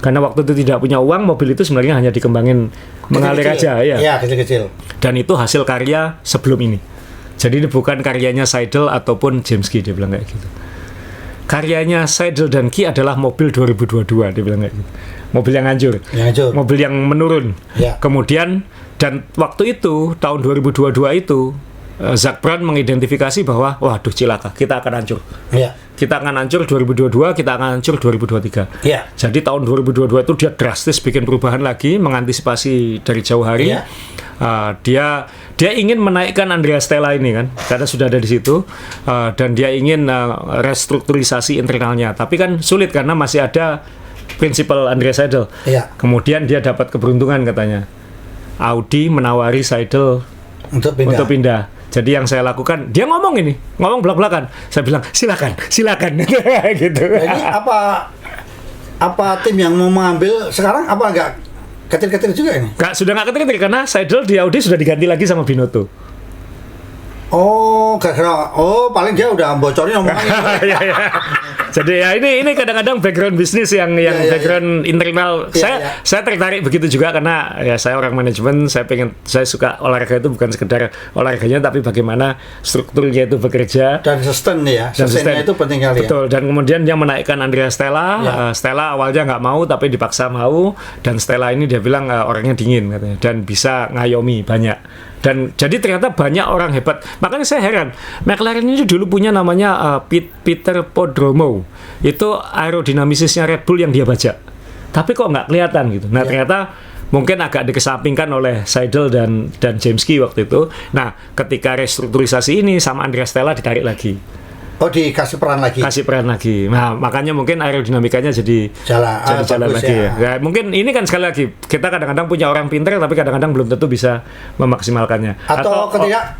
Karena waktu itu tidak punya uang, mobil itu sebenarnya hanya dikembangin mengalir aja ya. Iya, kecil-kecil. Dan itu hasil karya sebelum ini. Jadi ini bukan karyanya Seidel ataupun James Key, dia bilang kayak gitu. Karyanya Seidel dan Key adalah mobil 2022, dia bilang kayak gitu. Mobil yang hancur. Mobil yang menurun. Ya. Kemudian dan waktu itu tahun 2022 itu Zak Brown mengidentifikasi bahwa waduh cilaka, kita akan hancur. Ya. Kita akan hancur 2022, kita akan hancur 2023. Ya. Jadi tahun 2022 itu dia drastis bikin perubahan lagi, mengantisipasi dari jauh hari. Ya. Dia ingin menaikkan Andrea Stella ini kan, karena sudah ada di situ, dan dia ingin restrukturisasi internalnya. Tapi kan sulit karena masih ada prinsipal Andrea Seidel. Ya. Kemudian dia dapat keberuntungan katanya. Audi menawari Seidel untuk pindah. Jadi yang saya lakukan, dia ngomong belak-belakan. Saya bilang silakan, gitu. Jadi apa tim yang mau mengambil sekarang apa enggak ketir-ketir juga ini? Sudah nggak ketir karena Seidel di Audi sudah diganti lagi sama Binotto. Paling dia udah bocorin omongannya. Iya. Jadi ya ini kadang-kadang background bisnis yang background internal. Saya tertarik begitu juga karena ya saya orang manajemen, saya suka olahraga itu bukan sekedar olahraganya tapi bagaimana strukturnya itu bekerja dan sustain ya. Sustainnya itu penting kali. Betul. Dan kemudian dia menaikkan Andrea Stella. Stella awalnya nggak mau tapi dipaksa mau, dan Stella ini dia bilang orangnya dingin katanya dan bisa ngayomi banyak. Dan jadi ternyata banyak orang hebat. Makanya saya heran, McLaren ini dulu punya namanya Peter Podromo. Itu aerodinamisisnya Red Bull yang dia baca. Tapi kok nggak kelihatan gitu. Nah ternyata mungkin agak dikesampingkan oleh Seidel dan James Key waktu itu. Nah ketika restrukturisasi ini sama Andrea Stella ditarik lagi. Dikasih peran lagi. Nah, makanya mungkin aerodinamikanya jadi jalan lagi ya. Ya. Mungkin ini kan sekali lagi kita kadang-kadang punya orang pintar tapi kadang-kadang belum tentu bisa memaksimalkannya. Atau ketika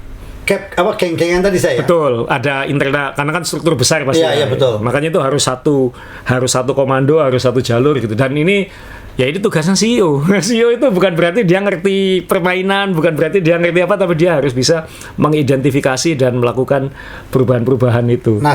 geng-gengan tadi saya. Betul, ada internal karena kan struktur besar pasti. Iya, betul. Makanya itu harus satu komando, harus satu jalur gitu. Dan ini tugasnya CEO. CEO itu bukan berarti dia ngerti permainan, bukan berarti dia ngerti apa, tapi dia harus bisa mengidentifikasi dan melakukan perubahan-perubahan itu. Nah,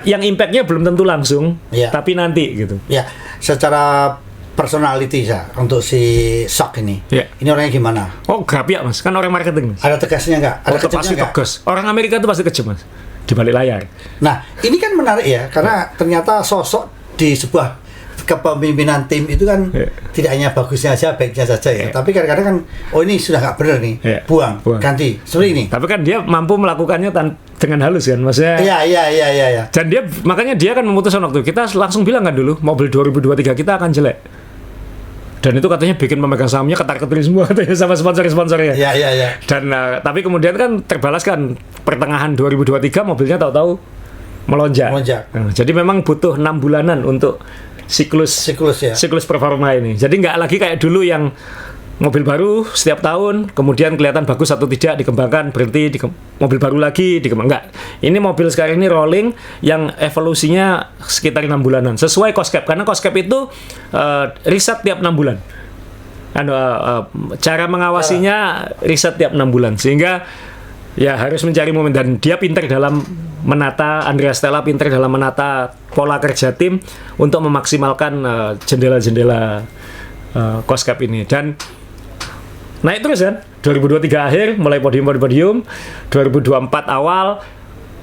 yang impact-nya belum tentu langsung, tapi nanti gitu. Ya, secara personality untuk si Sok ini. Ini orangnya gimana? Grapiak Mas, kan orang marketing Mas. Ada tegasnya nggak? Ada pasti tegas. Orang Amerika itu pasti kejam Mas, di balik layar. Nah, ini kan menarik ya, karena ternyata sosok di sebuah kepemimpinan tim itu kan tidak hanya bagusnya saja, baiknya saja ya. Tapi kadang-kadang kan, ini sudah nggak benar nih, buang, ganti, seperti ini. Tapi kan dia mampu melakukannya dengan halus kan, maksudnya. Iya. Dan makanya dia kan memutuskan waktu kita langsung bilang kan dulu, mobil 2023 kita akan jelek. Dan itu katanya bikin pemegang sahamnya ketar-ketir semua katanya sama sponsor-sponsornya. Iya. Dan tapi kemudian kan terbalaskan pertengahan 2023 mobilnya tahu-tahu melonjak. Nah, jadi memang butuh 6 bulanan untuk siklus performa ini. Jadi nggak lagi kayak dulu yang mobil baru setiap tahun, kemudian kelihatan bagus atau tidak, dikembangkan, berhenti, mobil baru lagi, dikembangkan. Enggak. Ini mobil sekarang ini rolling yang evolusinya sekitar 6 bulanan. Sesuai cost cap, karena cost cap itu riset tiap 6 bulan. cara mengawasinya riset tiap 6 bulan, sehingga ya harus mencari momen, dan dia pintar dalam menata, Andrea Stella pintar dalam menata pola kerja tim untuk memaksimalkan jendela-jendela cost cap ini, dan naik terus kan. 2023 akhir mulai podium, 2024 awal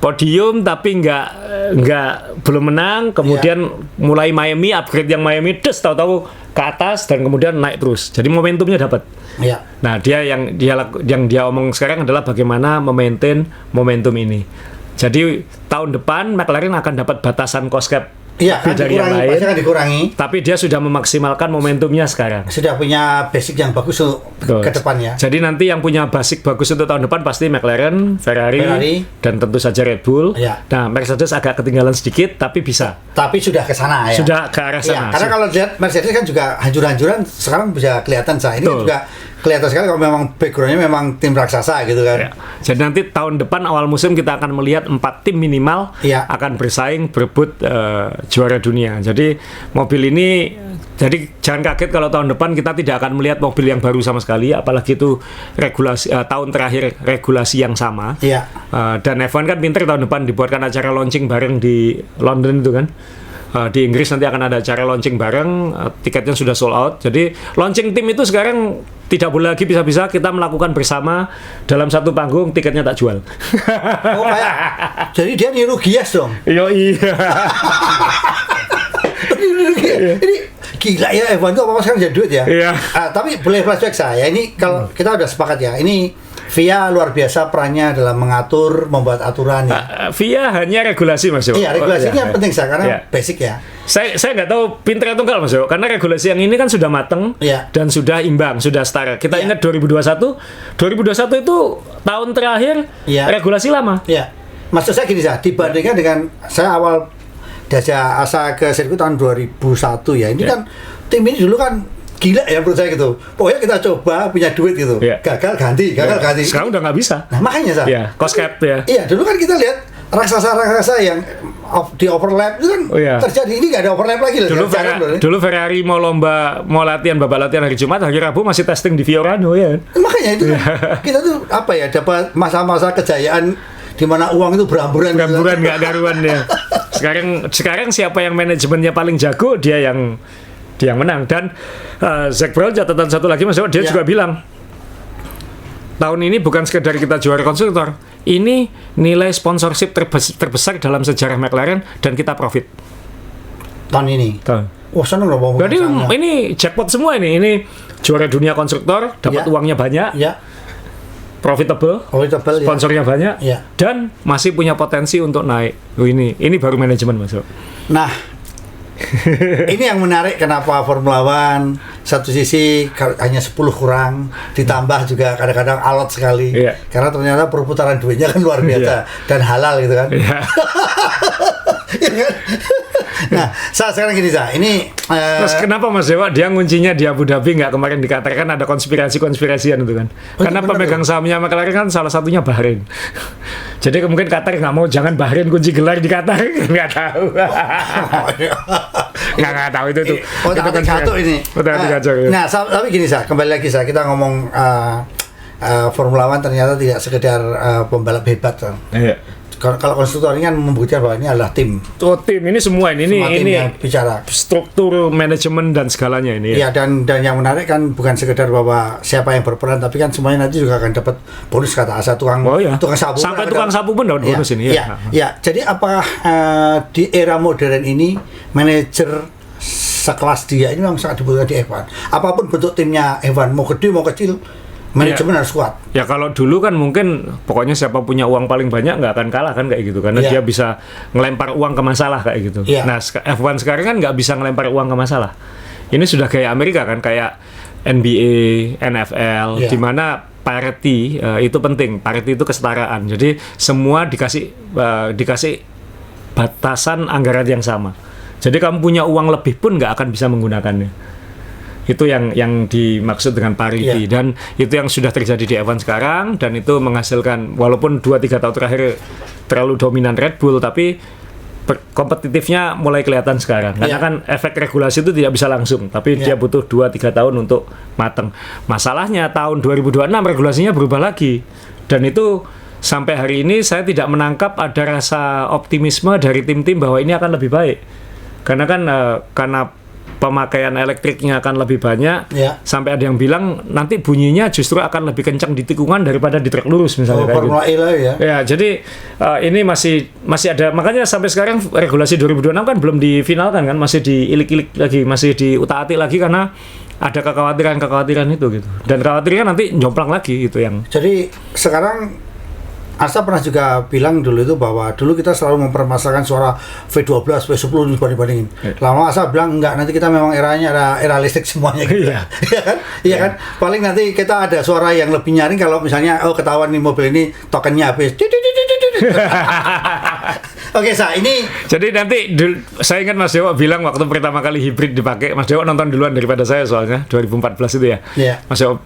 podium tapi nggak belum menang, kemudian mulai Miami upgrade yang Miami tahu-tahu ke atas dan kemudian naik terus. Jadi momentumnya dapat. Iya. Nah, yang dia omong sekarang adalah bagaimana memaintain momentum ini. Jadi tahun depan McLaren akan dapat batasan cost cap Iya, kan dari yang dikurangi, lain, pasti akan dikurangi. tapi dia sudah memaksimalkan momentumnya sekarang. Sudah punya basic yang bagus untuk ke depannya. Jadi nanti yang punya basic bagus untuk tahun depan pasti McLaren, Ferrari, dan tentu saja Red Bull. Ya. Nah, Mercedes agak ketinggalan sedikit, tapi bisa. Tapi sudah ke sana ya. Sudah ke arah sana. Ya, karena kalau lihat Mercedes kan juga hancur-hancuran, sekarang bisa kelihatan ini Betul. juga kelihatan sekali kalau memang backgroundnya memang tim raksasa gitu kan. Ya. Jadi nanti tahun depan awal musim kita akan melihat 4 tim minimal akan bersaing berebut juara dunia. Jadi mobil ini, jadi jangan kaget kalau tahun depan kita tidak akan melihat mobil yang baru sama sekali, apalagi itu regulasi tahun terakhir regulasi yang sama. Iya. Dan F1 kan pinter tahun depan dibuatkan acara launching bareng di London itu kan. Di Inggris nanti akan ada acara launching bareng, tiketnya sudah sold out. Jadi launching tim itu sekarang tidak boleh lagi bisa-bisa kita melakukan bersama dalam satu panggung, tiketnya tak jual. Oh, kayak, jadi dia niru Gias dong. Iya. Ini gila ya, F1 itu apa-apa sekarang jadi duit ya. Iya. Tapi boleh flashback saya, ini kalau kita udah sepakat ya, ini VIA luar biasa perannya dalam mengatur, membuat aturan ya. VIA hanya regulasi, Mas Yo. Iya, regulasi ini yang penting karena Iya. basic ya. Saya nggak tahu pinter atau enggak, Mas Yo, karena regulasi yang ini kan sudah mateng dan sudah imbang, sudah setara. Kita ingat 2021 itu tahun terakhir regulasi lama. Iya. Maksud saya gini, dibandingkan dengan saya awal diajak asa ke sirkuit tahun 2001 ya. Ini kan tim ini dulu kan gila ya menurut saya gitu. Pokoknya kita coba punya duit gitu. Gagal ganti. Sekarang udah nggak bisa. Nah, makanya cost cap ya. Iya, dulu kan kita lihat raksasa-raksasa yang di overlap itu kan terjadi. Ini nggak ada overlap lagi loh. Dulu Ferrari mau latihan, babak latihan hari Jumat, hari Rabu masih testing di Fiorano ya. Makanya itu kita tuh apa ya, dapat masa-masa kejayaan di mana uang itu beramburan nggak karuan ya. Sekarang siapa yang manajemennya paling jago, dia yang menang. Dan Zac Brown, catatan satu lagi Mas, dia juga bilang tahun ini bukan sekedar kita juara konstruktor, ini nilai sponsorship terbesar dalam sejarah McLaren dan kita profit tahun ini. Wah, seneng loh. Jadi ini jackpot semua ini juara dunia konstruktor, dapat uangnya banyak, profitable, sponsornya banyak, dan masih punya potensi untuk naik. Ini baru manajemen, Mas. Nah, ini yang menarik kenapa Formula One satu sisi hanya 10 kurang, ditambah juga kadang-kadang alot sekali, karena ternyata perputaran duitnya kan luar biasa dan halal gitu kan. Nah, sekarang gini ini terus kenapa Mas Dewa dia nguncinya di Abu Dhabi, nggak kemarin dikatakan ada konspirasi-konspirasian itu kan? Karena pemegang sahamnya McLaren kan salah satunya Bahrain. Jadi mungkin Qatar nggak mau, jangan Bahrain kunci gelar di Qatar, nggak tahu. Nggak tahu itu tuh. Itu kan satu ini. Nah, tapi gini kembali lagi kita ngomong Formula One ternyata tidak sekedar pembalap hebat kan. Kalau konstruktor ini kan membuktikan bahwa ini adalah tim. Tim ini semua ini yang bicara struktur manajemen dan segalanya ini. Iya, dan yang menarik kan bukan sekedar bahwa siapa yang berperan, tapi kan semuanya nanti juga akan dapat bonus, kata Asa, tukang sapu. Sampai tukang sapu pun dapat bonus ini. Iya. Jadi apakah di era modern ini manajer sekelas dia ini memang sangat dibutuhkan di F1? Apapun bentuk timnya F1, mau gede mau kecil, manajemen harus kuat. Ya kalau dulu kan mungkin pokoknya siapa punya uang paling banyak nggak akan kalah kan kayak gitu, karena dia bisa ngelempar uang ke masalah kayak gitu. Nah F1 sekarang kan nggak bisa ngelempar uang ke masalah. Ini sudah kayak Amerika kan, kayak NBA, NFL, di mana parity itu penting. Parity itu kesetaraan. Jadi semua dikasih batasan anggaran yang sama. Jadi kamu punya uang lebih pun nggak akan bisa menggunakannya. Itu yang dimaksud dengan parity, dan itu yang sudah terjadi di F1 sekarang, dan itu menghasilkan walaupun 2-3 tahun terakhir terlalu dominan Red Bull, tapi kompetitifnya mulai kelihatan sekarang. Karena Iya. kan efek regulasi itu tidak bisa langsung, tapi dia butuh 2-3 tahun untuk mateng. Masalahnya tahun 2026 regulasinya berubah lagi. Dan itu sampai hari ini saya tidak menangkap ada rasa optimisme dari tim-tim bahwa ini akan lebih baik. Karena kan karena pemakaian elektriknya akan lebih banyak, Ya. sampai ada yang bilang nanti bunyinya justru akan lebih kencang di tikungan daripada di trek lurus misalnya kayak gitu. Formula E lah ya. Ya, jadi ini masih ada, makanya sampai sekarang regulasi 2026 kan belum difinalkan kan, masih diilik-ilik lagi, masih diutak-atik lagi karena ada kekhawatiran itu gitu. Dan khawatirnya nanti jomplang lagi itu yang. Jadi sekarang Asa pernah juga bilang dulu itu bahwa dulu kita selalu mempermasalahkan suara V12, V10 dibanding-bandingin. Lama Asa bilang enggak, nanti kita memang eranya era listrik semuanya gitu. Iya. Iya kan? Iya kan? Paling nanti kita ada suara yang lebih nyaring kalau misalnya ketahuan nih mobil ini tokennya habis. Oke, ini Jadi nanti saya ingat Mas Dewo bilang waktu pertama kali hibrid dipakai, Mas Dewo nonton duluan daripada saya soalnya 2014 itu ya. Iya.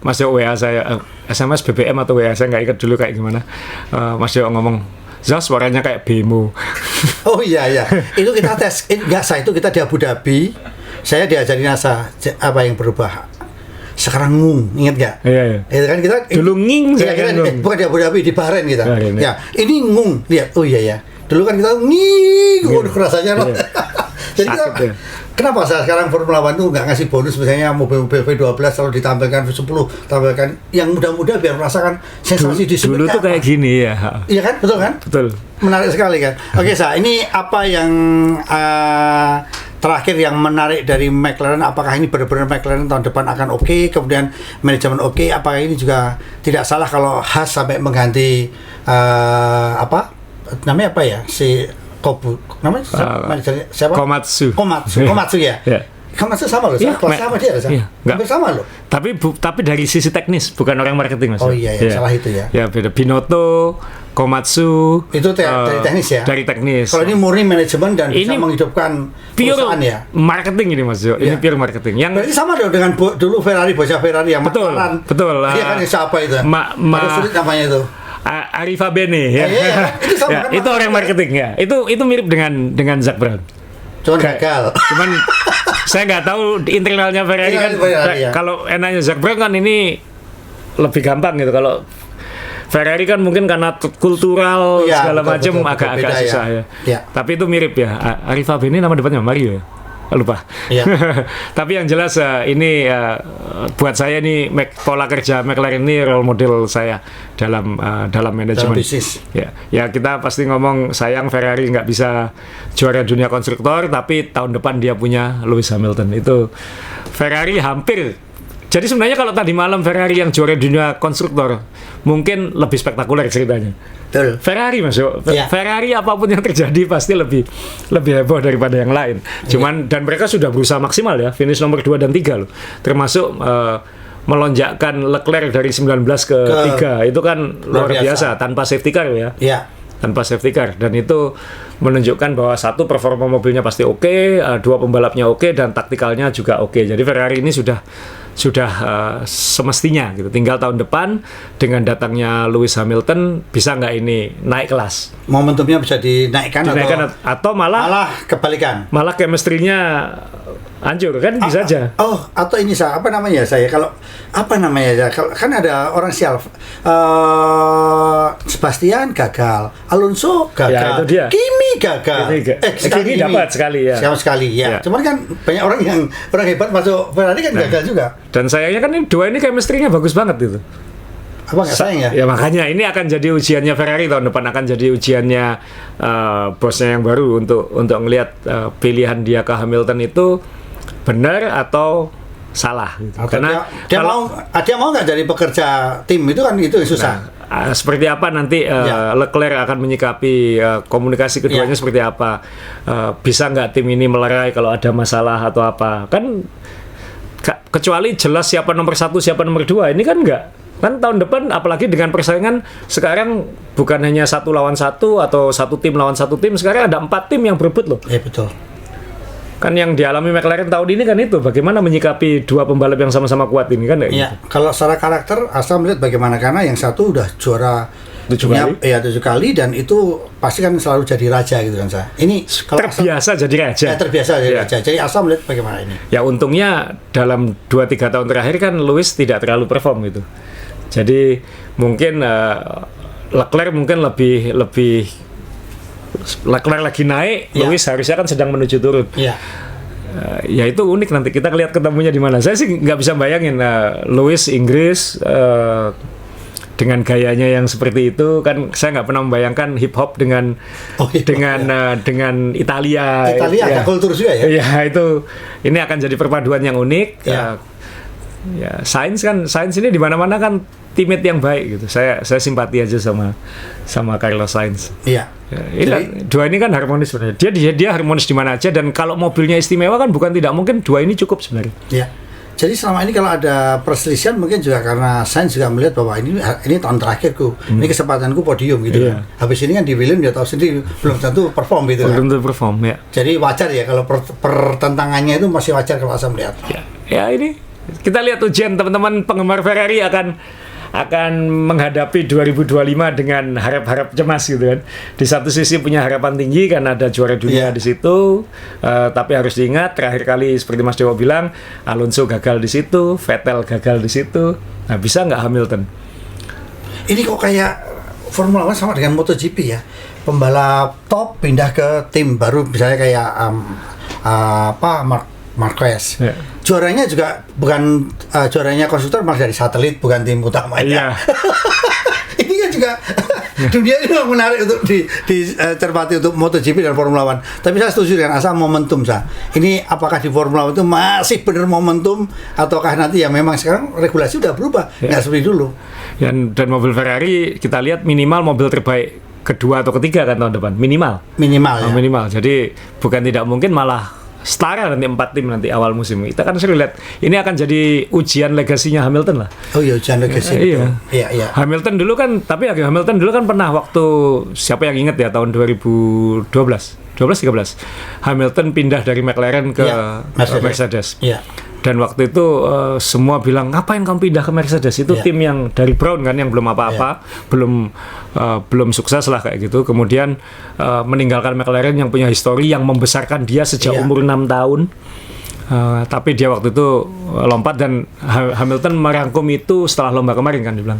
Mas Dewo WA saya SMS BBM atau WA saya nggak ingat dulu kayak gimana. Mas Dewo ngomong, "Zas suaranya kayak bemo." Oh iya ya. Itu kita tes. Enggak, itu kita di Abu Dhabi. Saya diajarin Asa apa yang berubah. Sekarang ngung, ingat nggak? Iya, iya. Itu kan kita Dulu nging, Iya, saya kita kan ngung. bukan di Abu Dhabi, di Bahrain kita. Bahrain, ya. Ya, ini ngung. Lihat, oh iya ya. Dulu kan kita nging, waduh rasanya loh. Iya. Jadi kita, Sakit, ya. kenapa sekarang Formula One tuh nggak ngasih bonus misalnya mobil-mobil V12 kalau ditampilkan V10, tampilkan yang muda-muda biar merasakan sensasi di Dulu tuh kayak gini ya. Iya kan, betul kan? Betul. Menarik sekali kan. Oke, ini apa yang terakhir yang menarik dari McLaren? Apakah ini benar-benar McLaren tahun depan akan oke, kemudian manajemen oke? Apakah ini juga tidak salah kalau Haas sampai mengganti namanya apa ya, si Kobu namanya manajernya siapa? Komatsu ya. Ya. Komatsu sama loh, Iya, kelas sama dia loh, iya, hampir sama loh. Tapi dari sisi teknis, bukan orang marketing Mas. Oh iya, ya, salah itu ya. Ya beda. Binotto, Komatsu Itu dari teknis ya. Dari teknis. Kalau ini murni manajemen dan bisa Ini menghidupkan pure perusahaan ya. marketing ini Mas Jo. Ini Iya. pure marketing. Yang Berarti sama dong dengan dulu bocah Ferrari yang Betul, McLaren. betul. Iya kan, siapa itu? Ada sulit namanya itu. Arifa Bene ya. Iya, itu sama Ya, kan itu orang marketing ya. Itu mirip dengan Zak Brown. Cuman gagal. Cuman saya nggak tahu di internalnya Ferrari kan. Ferrari, ya. Kalau enaknya Zak Brown kan ini lebih gampang gitu. Kalau Ferrari kan mungkin karena kultural Iya, segala betul, macam betul, agak beda susah ya. ya. Iya. Tapi itu mirip ya. Arifa Bene nama depannya Mario ya. Lupa. Iya. Tapi yang jelas ini buat saya nih pola kerja McLaren ini role model saya dalam manajemen. Dalam bisnis. Ya kita pasti ngomong sayang Ferrari nggak bisa juara dunia konstruktor, tapi tahun depan dia punya Lewis Hamilton. Itu Ferrari hampir. Jadi sebenarnya kalau tadi malam Ferrari yang juara dunia konstruktor mungkin lebih spektakuler ceritanya. Betul. Ferrari masuk. Iya. Ferrari apapun yang terjadi pasti lebih heboh daripada yang lain. Cuman dan mereka sudah berusaha maksimal ya, finish nomor 2 dan 3 loh. Termasuk melonjakkan Leclerc dari 19 ke 3. Itu kan luar biasa tanpa safety car ya. Iya. Tanpa safety car, dan itu menunjukkan bahwa satu performa mobilnya pasti oke, dua pembalapnya oke, dan taktikalnya juga oke. Jadi Ferrari ini sudah semestinya gitu. Tinggal tahun depan dengan datangnya Lewis Hamilton bisa nggak ini naik kelas? Momentumnya bisa dinaikkan atau malah kebalikan. Malah chemistry-nya hancur kan bisa aja. Atau ini apa namanya saya kalau apa namanya ya? Kan ada orang sial. Sebastian gagal, Alonso gagal, Ya, itu dia. Kimi gagal. Kimi dapat sekali ya. Sama sekali ya. Cuman kan banyak orang hebat masuk Ferrari kan gagal juga. Dan sayangnya kan dua ini chemistry-nya bagus banget gitu. Apa nggak sayang ya? Ya makanya ini akan jadi ujiannya Ferrari tahun depan, akan jadi ujiannya bosnya yang baru untuk ngelihat pilihan dia ke Hamilton itu benar atau salah gitu. Karena dia mau nggak jadi pekerja tim itu kan itu yang susah. Seperti apa nanti Leclerc akan menyikapi komunikasi keduanya seperti apa, bisa nggak tim ini melerai kalau ada masalah atau apa, kan kecuali jelas siapa nomor 1 siapa nomor 2 ini kan nggak. Kan tahun depan apalagi dengan persaingan sekarang bukan hanya 1 lawan 1 atau 1 tim lawan 1 tim, sekarang ada 4 tim yang berebut loh. Betul. Kan yang dialami McLaren tahun ini kan itu bagaimana menyikapi dua pembalap yang sama-sama kuat ini kan. Iya, gitu. Kalau secara karakter Asa melihat bagaimana, karena yang satu udah juara 7 kali. Iya 7 kali, dan itu pasti kan selalu jadi raja gitu kan saya. Ini kalau Terbiasa jadi raja. terbiasa jadi Iya. raja. Jadi Asa melihat bagaimana ini? Ya untungnya dalam 2-3 tahun terakhir kan Lewis tidak terlalu perform gitu. Jadi mungkin Leclerc mungkin lebih Leclerc lagi naik, Ya. Lewis harusnya kan sedang menuju turun. Iya. Ya itu unik, nanti kita lihat ketemunya di mana. Saya sih nggak bisa bayangin Lewis Inggris dengan gayanya yang seperti itu, kan saya nggak pernah membayangkan hip hop dengan dengan Italia. Italia ada kultur juga ya. Iya, itu ini akan jadi perpaduan yang unik. Ya. Ya Sainz ini di mana-mana kan teammate yang baik gitu. Saya simpati aja sama Carlos Sainz. Iya. Ya, dua ini kan harmonis sebenarnya. Dia harmonis di mana aja, dan kalau mobilnya istimewa kan bukan tidak mungkin dua ini cukup sebenarnya. Iya. Jadi selama ini kalau ada perselisihan mungkin juga karena Sainz juga melihat bahwa ini tahun terakhirku, ini kesempatanku podium gitu kan. Habis ini kan di Williams dia tahu sendiri belum tentu perform gitu kan. Belum tentu perform ya. Jadi wajar ya kalau pertentangannya itu masih wajar kalau saya melihat. Ya ini kita lihat ujian teman-teman penggemar Ferrari akan menghadapi 2025 dengan harap-harap cemas gitu kan. Di satu sisi punya harapan tinggi karena ada juara dunia di situ, tapi harus diingat terakhir kali seperti Mas Dewo bilang, Alonso gagal di situ, Vettel gagal di situ. Nah, bisa nggak Hamilton? Ini kok kayak Formula One sama dengan MotoGP ya. Pembalap top pindah ke tim baru, misalnya kayak Marquez. Ya. Juaranya juga bukan juaranya konstruktor, malah dari satelit, bukan tim utamanya. Ini kan juga dunia ini memang menarik untuk dicermati untuk MotoGP dan Formula One. Tapi saya setuju dengan asal momentum saya. Ini apakah di Formula One itu masih benar momentum, ataukah nanti ya memang sekarang regulasi udah berubah, nggak seperti dulu. Dan mobil Ferrari kita lihat minimal mobil terbaik kedua atau ketiga kan tahun depan, minimal. Ya. Minimal. Jadi bukan tidak mungkin malah setara nanti 4 tim nanti awal musim. Kita kan sering lihat ini akan jadi ujian legasinya Hamilton lah. Oh iya, ujian legasi. Iya. Hamilton dulu kan pernah waktu, siapa yang ingat ya, tahun 2013 Hamilton pindah dari McLaren ke Mercedes. Iya. Dan waktu itu semua bilang, ngapain kamu pindah ke Mercedes? Itu tim yang dari Brown kan, yang belum apa-apa, belum sukses lah kayak gitu. Kemudian meninggalkan McLaren yang punya histori, yang membesarkan dia sejak umur 6 tahun. Tapi dia waktu itu lompat, dan Hamilton merangkum itu setelah lomba kemarin kan, dibilang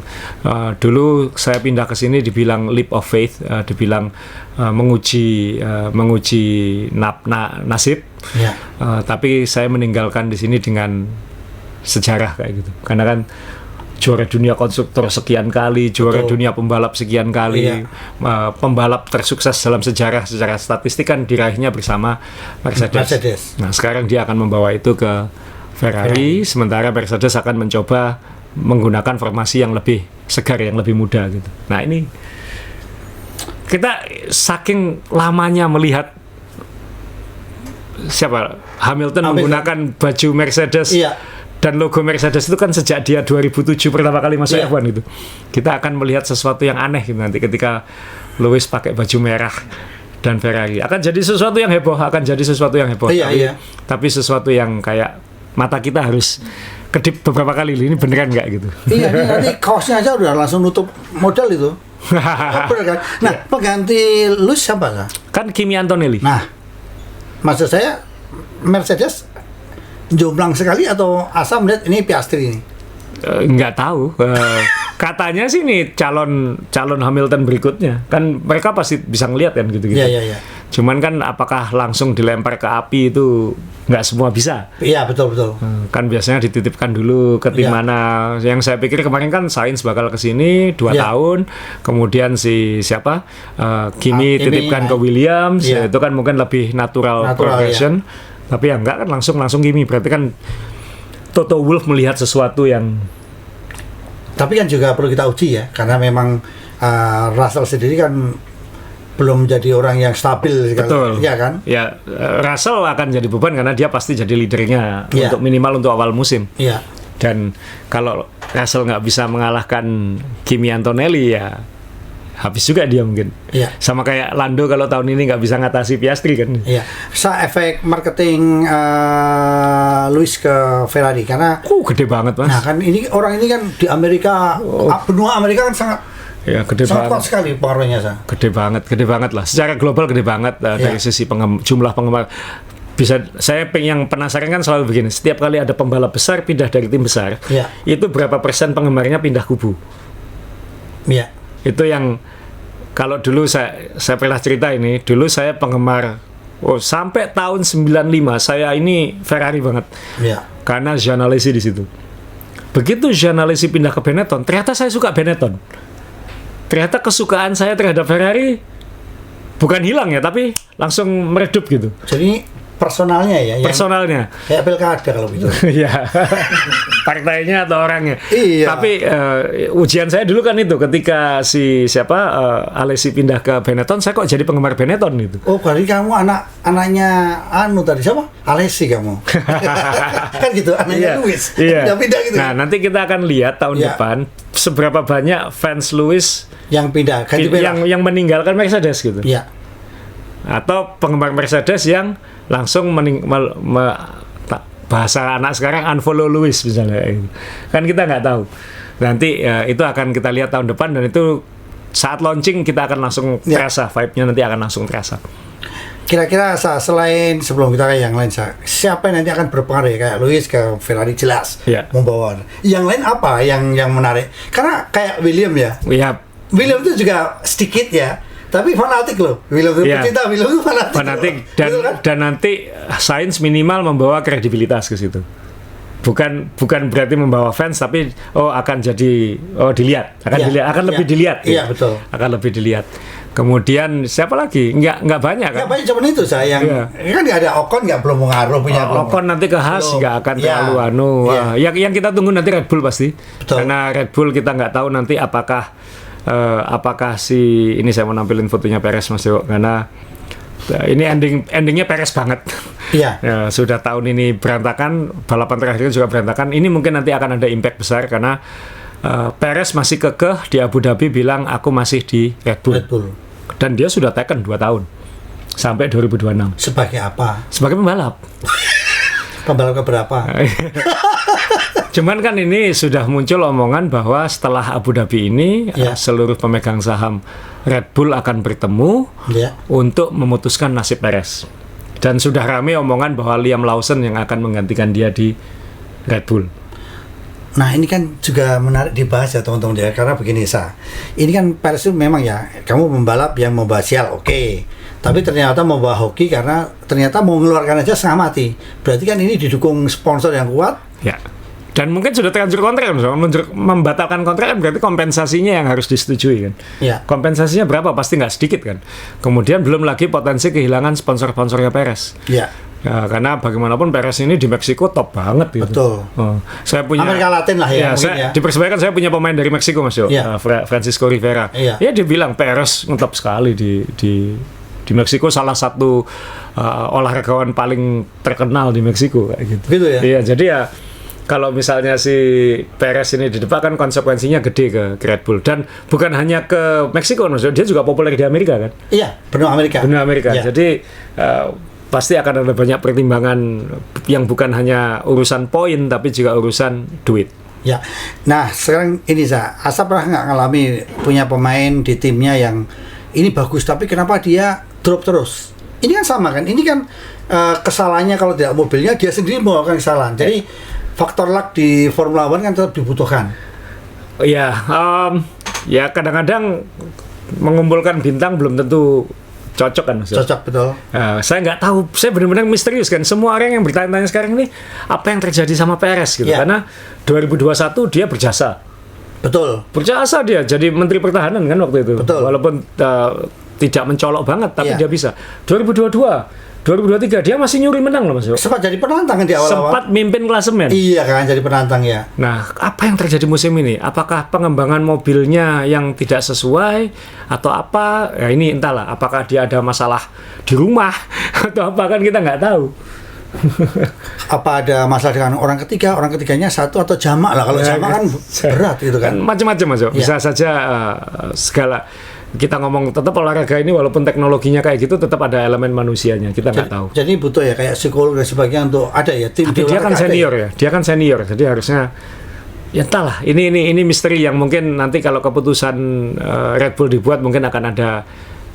dulu saya pindah ke sini dibilang leap of faith, dibilang menguji nasib. Tapi saya meninggalkan di sini dengan sejarah kayak gitu, karena kan juara dunia konstruktor sekian kali, juara dunia pembalap sekian kali, pembalap tersukses dalam sejarah secara statistik kan diraihnya bersama Mercedes. Nah sekarang dia akan membawa itu ke Ferrari, sementara Mercedes akan mencoba menggunakan formasi yang lebih segar, yang lebih muda gitu. Nah ini kita saking lamanya melihat Hamilton menggunakan baju Mercedes. Dan logo Mercedes itu kan sejak dia 2007 pertama kali masuk F1 itu. Kita akan melihat sesuatu yang aneh gitu nanti ketika Lewis pakai baju merah dan Ferrari. Akan jadi sesuatu yang heboh, tapi sesuatu yang kayak mata kita harus kedip beberapa kali, ini beneran nggak gitu. Iya, ini nanti kaosnya aja udah langsung nutup model itu. Bener kan? Nah, pengganti Lewis siapa? Kan Kimi Antonelli. Nah, maksud saya Mercedes jomplang sekali atau asal melihat ini Piastri ini? Nggak tahu. Katanya sih nih calon Hamilton berikutnya. Kan mereka pasti bisa ngelihat kan gitu-gitu. Iya. Cuman kan apakah langsung dilempar ke api itu nggak semua bisa. Iya, betul. Kan biasanya dititipkan dulu ke tim mana. Yang saya pikir kemarin kan Sainz bakal ke sini 2 tahun. Kemudian Kimi titipkan ke Williams. Itu kan mungkin lebih natural progression. Tapi ya enggak kan langsung Kimi, berarti kan Toto Wolff melihat sesuatu yang. Tapi kan juga perlu kita uji ya, karena memang Russell sendiri kan belum jadi orang yang stabil. Betul. Ya kan? Ya, Russell akan jadi beban karena dia pasti jadi leadernya untuk minimal untuk awal musim. Iya. Dan kalau Russell nggak bisa mengalahkan Kimi Antonelli ya habis juga dia mungkin. Iya. Sama kayak Lando kalau tahun ini nggak bisa ngatasi Piastri kan. Iya. Efek marketing Lewis ke Ferrari karena gede banget Mas. Nah kan orang ini kan di Amerika, benua Amerika kan sangat Ya, gede sangat banget. kuat sekali pengaruhnya Sa. Gede banget lah. Secara global gede banget dari sisi jumlah penggemar. Yang penasaran kan selalu begini, setiap kali ada pembalap besar pindah dari tim besar, itu berapa persen penggemarnya pindah kubu? Iya. Itu yang kalau dulu saya pernah cerita ini, dulu saya penggemar sampai tahun 95 saya ini Ferrari banget. Iya. Karena Jean Alesi di situ. Begitu Jean Alesi pindah ke Benetton, ternyata saya suka Benetton. Ternyata kesukaan saya terhadap Ferrari bukan hilang ya, tapi langsung meredup gitu. Jadi personalnya ya? Personalnya. Kayak pilkada kalau gitu. Iya. Partainya atau orangnya. Iya. Tapi ujian saya dulu kan itu, ketika Alesi pindah ke Benetton, saya kok jadi penggemar Benetton gitu. Oh, berarti kamu anaknya tadi siapa? Alesi kamu. Kan gitu, anaknya Lewis. Pindah gitu. Nah, nanti kita akan lihat tahun depan seberapa banyak fans Lewis yang pindah yang meninggalkan Mercedes gitu. Iya. Atau penggemar Mercedes yang langsung bahasa anak sekarang unfollow Lewis misalnya. Kan kita nggak tahu. Nanti itu akan kita lihat tahun depan, dan itu saat launching kita akan langsung terasa, vibe-nya nanti akan langsung terasa. Kira-kira selain sebelum kita ke yang lain, siapa yang nanti akan berpengaruh ya? Kayak Lewis ke Ferrari jelas membawa. Yang lain apa yang menarik? Karena kayak William ya. William itu juga sedikit ya, tapi fanatik loh. William itu pecinta, William itu fanatik dan nanti Sainz minimal membawa kredibilitas ke situ. Bukan berarti membawa fans, tapi akan jadi dilihat, lebih dilihat. Iya, betul. Akan lebih dilihat. Kemudian siapa lagi? Nggak banyak kan? Nggak banyak, cuman itu saya kan nggak ada Ocon, nggak belum mengaruh punya. Ocon nanti ke Haas nggak akan terlalu yang kita tunggu nanti Red Bull pasti. Betul. Karena Red Bull kita nggak tahu nanti apakah ini saya mau nampilin fotonya Perez Mas Dewo, karena ini endingnya Perez banget. Iya. Sudah tahun ini berantakan, balapan terakhir juga berantakan. Ini mungkin nanti akan ada impact besar karena Perez masih kekeh di Abu Dhabi bilang aku masih di Red Bull. Dan dia sudah taken 2 tahun sampai 2026. Sebagai apa? Sebagai pembalap. Pembalap keberapa? Cuman kan ini sudah muncul omongan bahwa setelah Abu Dhabi ini seluruh pemegang saham Red Bull akan bertemu untuk memutuskan nasib Perez. Dan sudah ramai omongan bahwa Liam Lawson yang akan menggantikan dia di Red Bull. Nah, ini kan juga menarik dibahas ya teman-teman ya, karena begini ini kan Perez itu memang ya, kamu membalap yang membawa sial, oke. Tapi ternyata membawa hoki karena ternyata mau mengeluarkan aja setengah mati. Berarti kan ini didukung sponsor yang kuat. Ya. Dan mungkin sudah terlanjur kontrak kan, membatalkan kontrak kan berarti kompensasinya yang harus disetujui kan. Ya. Kompensasinya berapa? Pasti nggak sedikit kan. Kemudian belum lagi potensi kehilangan sponsor-sponsornya Perez. Ya. Karena bagaimanapun Perez ini di Meksiko top banget gitu. Betul. Saya punya Amerika Latin lah ya. Di Persebaya kan saya punya pemain dari Meksiko Mas Yo, Francisco Rivera. Ya dia bilang Perez ngetop sekali di Meksiko, salah satu olahragawan paling terkenal di Meksiko kayak gitu. Gitu ya. Iya, jadi ya kalau misalnya si Perez ini di depan kan konsekuensinya gede ke Red Bull, dan bukan hanya ke Meksiko, dia juga populer di Amerika kan? Iya, benua Amerika. Ya. Jadi pasti akan ada banyak pertimbangan yang bukan hanya urusan poin tapi juga urusan duit. Ya, nah sekarang ini Asa pernah nggak ngalami punya pemain di timnya yang ini bagus tapi kenapa dia drop terus? Ini kan sama kan? Ini kan kesalahannya kalau tidak mobilnya dia sendiri melakukan kesalahan. Jadi faktor luck di Formula One kan tetap dibutuhkan. Iya, ya kadang-kadang mengumpulkan bintang belum tentu cocok kan Mas? Cocok, betul. Saya nggak tahu, saya benar-benar misterius kan. Semua orang yang bertanya-tanya sekarang ini apa yang terjadi sama Perez gitu. Karena 2021 dia berjasa. Betul. Berjasa dia jadi Menteri Pertahanan kan waktu itu. Betul. Walaupun tidak mencolok banget, tapi dia bisa. 2022 2023 dia masih nyuri menang loh Mas. Sempat jadi penantang di awal-awal. Sempat mimpin klasemen. Iya kan, jadi penantang ya. Nah, apa yang terjadi musim ini? Apakah pengembangan mobilnya yang tidak sesuai atau apa? Ya ini entahlah. Apakah dia ada masalah di rumah atau apa, kan kita nggak tahu. Apa ada masalah dengan orang ketiganya satu atau jamak lah. Kalau jamak kan berat gitu kan. Macam-macam Mas. Bisa saja segala. Kita ngomong tetap olahraga ini walaupun teknologinya kayak gitu tetap ada elemen manusianya, kita nggak tahu. Jadi butuh ya kayak psikolog dan sebagainya untuk ada ya tim. Tapi dia kan senior ya, dia kan senior, jadi harusnya Ya entahlah, ini misteri yang mungkin nanti kalau keputusan Red Bull dibuat mungkin akan ada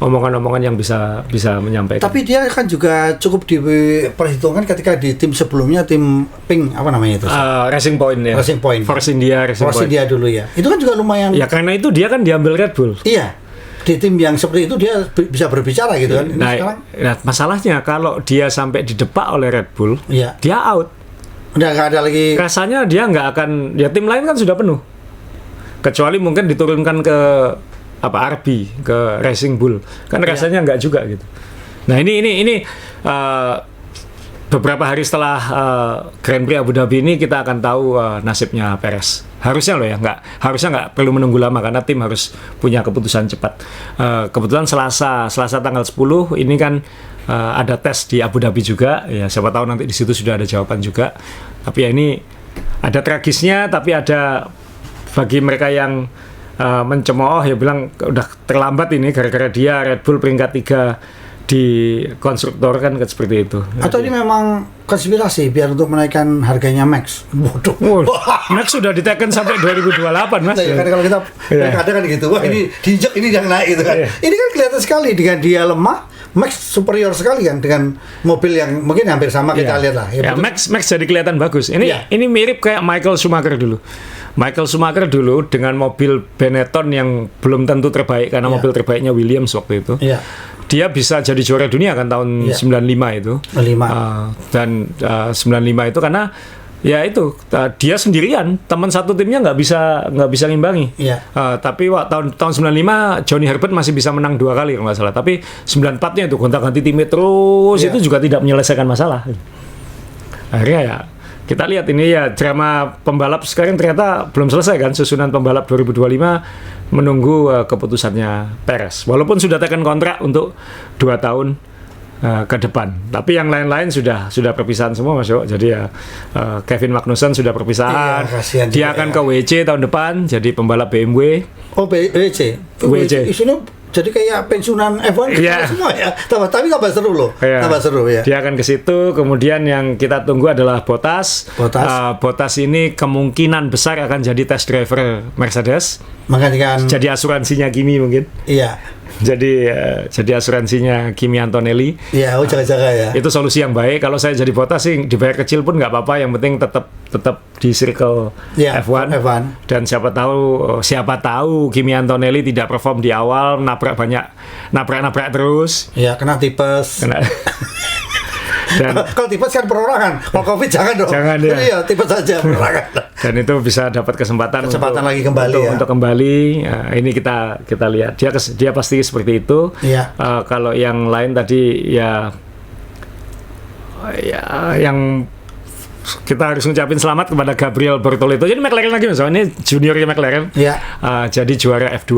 omongan-omongan yang bisa menyampaikan. Tapi dia kan juga cukup diperhitungkan ketika di tim sebelumnya, tim Pink apa namanya itu? Racing Point ya. Racing Point. Force India dulu ya. Itu kan juga lumayan. Ya karena itu dia kan diambil Red Bull. Iya. Di tim yang seperti itu dia bisa berbicara gitu kan. Nah, masalahnya kalau dia sampai didepak oleh Red Bull, iya, dia out. Udah nggak ada lagi. Rasanya dia nggak akan. Ya tim lain kan sudah penuh. Kecuali mungkin diturunkan ke RB, ke Racing Bull. Kan rasanya nggak juga gitu. Nah ini beberapa hari setelah Grand Prix Abu Dhabi ini kita akan tahu nasibnya Perez. Harusnya loh ya, harusnya nggak perlu menunggu lama karena tim harus punya keputusan cepat. Kebetulan Selasa tanggal 10 ini kan ada tes di Abu Dhabi juga. Ya siapa tahu nanti di situ sudah ada jawaban juga. Tapi ya ini ada tragisnya, tapi ada bagi mereka yang mencemooh ya bilang udah terlambat ini gara-gara dia Red Bull peringkat 3 di konstruktor kan seperti itu. Atau ini memang konspirasi biar untuk menaikkan harganya Max. Bodoh. Max sudah diteken sampai 2028 Mas. Nah, ya, kan kalau kita kadang kan gitu, wah ini diinjak ini yang naik gitu kan. Ini kan kelihatan sekali dengan dia lemah, Max superior sekali kan dengan mobil yang mungkin hampir sama kita lihat lah. Ya, Max jadi kelihatan bagus. Ini mirip kayak Michael Schumacher dulu. Michael Schumacher dulu dengan mobil Benetton yang belum tentu terbaik karena mobil terbaiknya Williams waktu itu. Dia bisa jadi juara dunia kan tahun 95 itu. 95. Dan 95 itu karena ya itu dia sendirian, teman satu timnya nggak bisa ngimbangi. Tapi tahun 95 Johnny Herbert masih bisa menang 2 kali kalau nggak salah. Tapi 94-nya itu gonta-ganti timnya terus itu juga tidak menyelesaikan masalah. Akhirnya ya kita lihat ini ya drama pembalap sekarang ternyata belum selesai kan, susunan pembalap 2025 menunggu keputusannya Perez. Walaupun sudah tekan kontrak untuk 2 tahun ke depan. Tapi yang lain-lain sudah perpisahan semua Mas Yo. Jadi ya Kevin Magnussen sudah perpisahan. Dia akan ke WC tahun depan jadi pembalap BMW. Oh, WC. Isunya jadi kayak pensiunan F1 semua ya. Tapi tambah seru loh. Tambah seru ya. Dia akan ke situ. Kemudian yang kita tunggu adalah Bottas. Bottas ini kemungkinan besar akan jadi test driver Mercedes. Makanya jadi asuransinya Kimi mungkin. Iya. Jadi asuransinya Kimi Antonelli. Iya, jaga-jaga ya. Itu solusi yang baik. Kalau saya jadi Bottas sih dibayar kecil pun nggak apa-apa. Yang penting tetap di circle F1. Dan siapa tahu Kimi Antonelli tidak perform di awal, nabrak terus. Iya, kena tipes. Dan kalau tipes kan perorangan, kalau COVID jangan dong. Jangan ya. Iya, tipes saja perorangan. Dan itu bisa dapat kesempatan lagi kembali untuk kembali. Ini kita lihat dia pasti seperti itu. Kalau yang lain tadi ya yang kita harus ngucapin selamat kepada Gabriel Bortoleto. Jadi McLaren lagi misalnya ini juniornya McLaren. Jadi juara F2.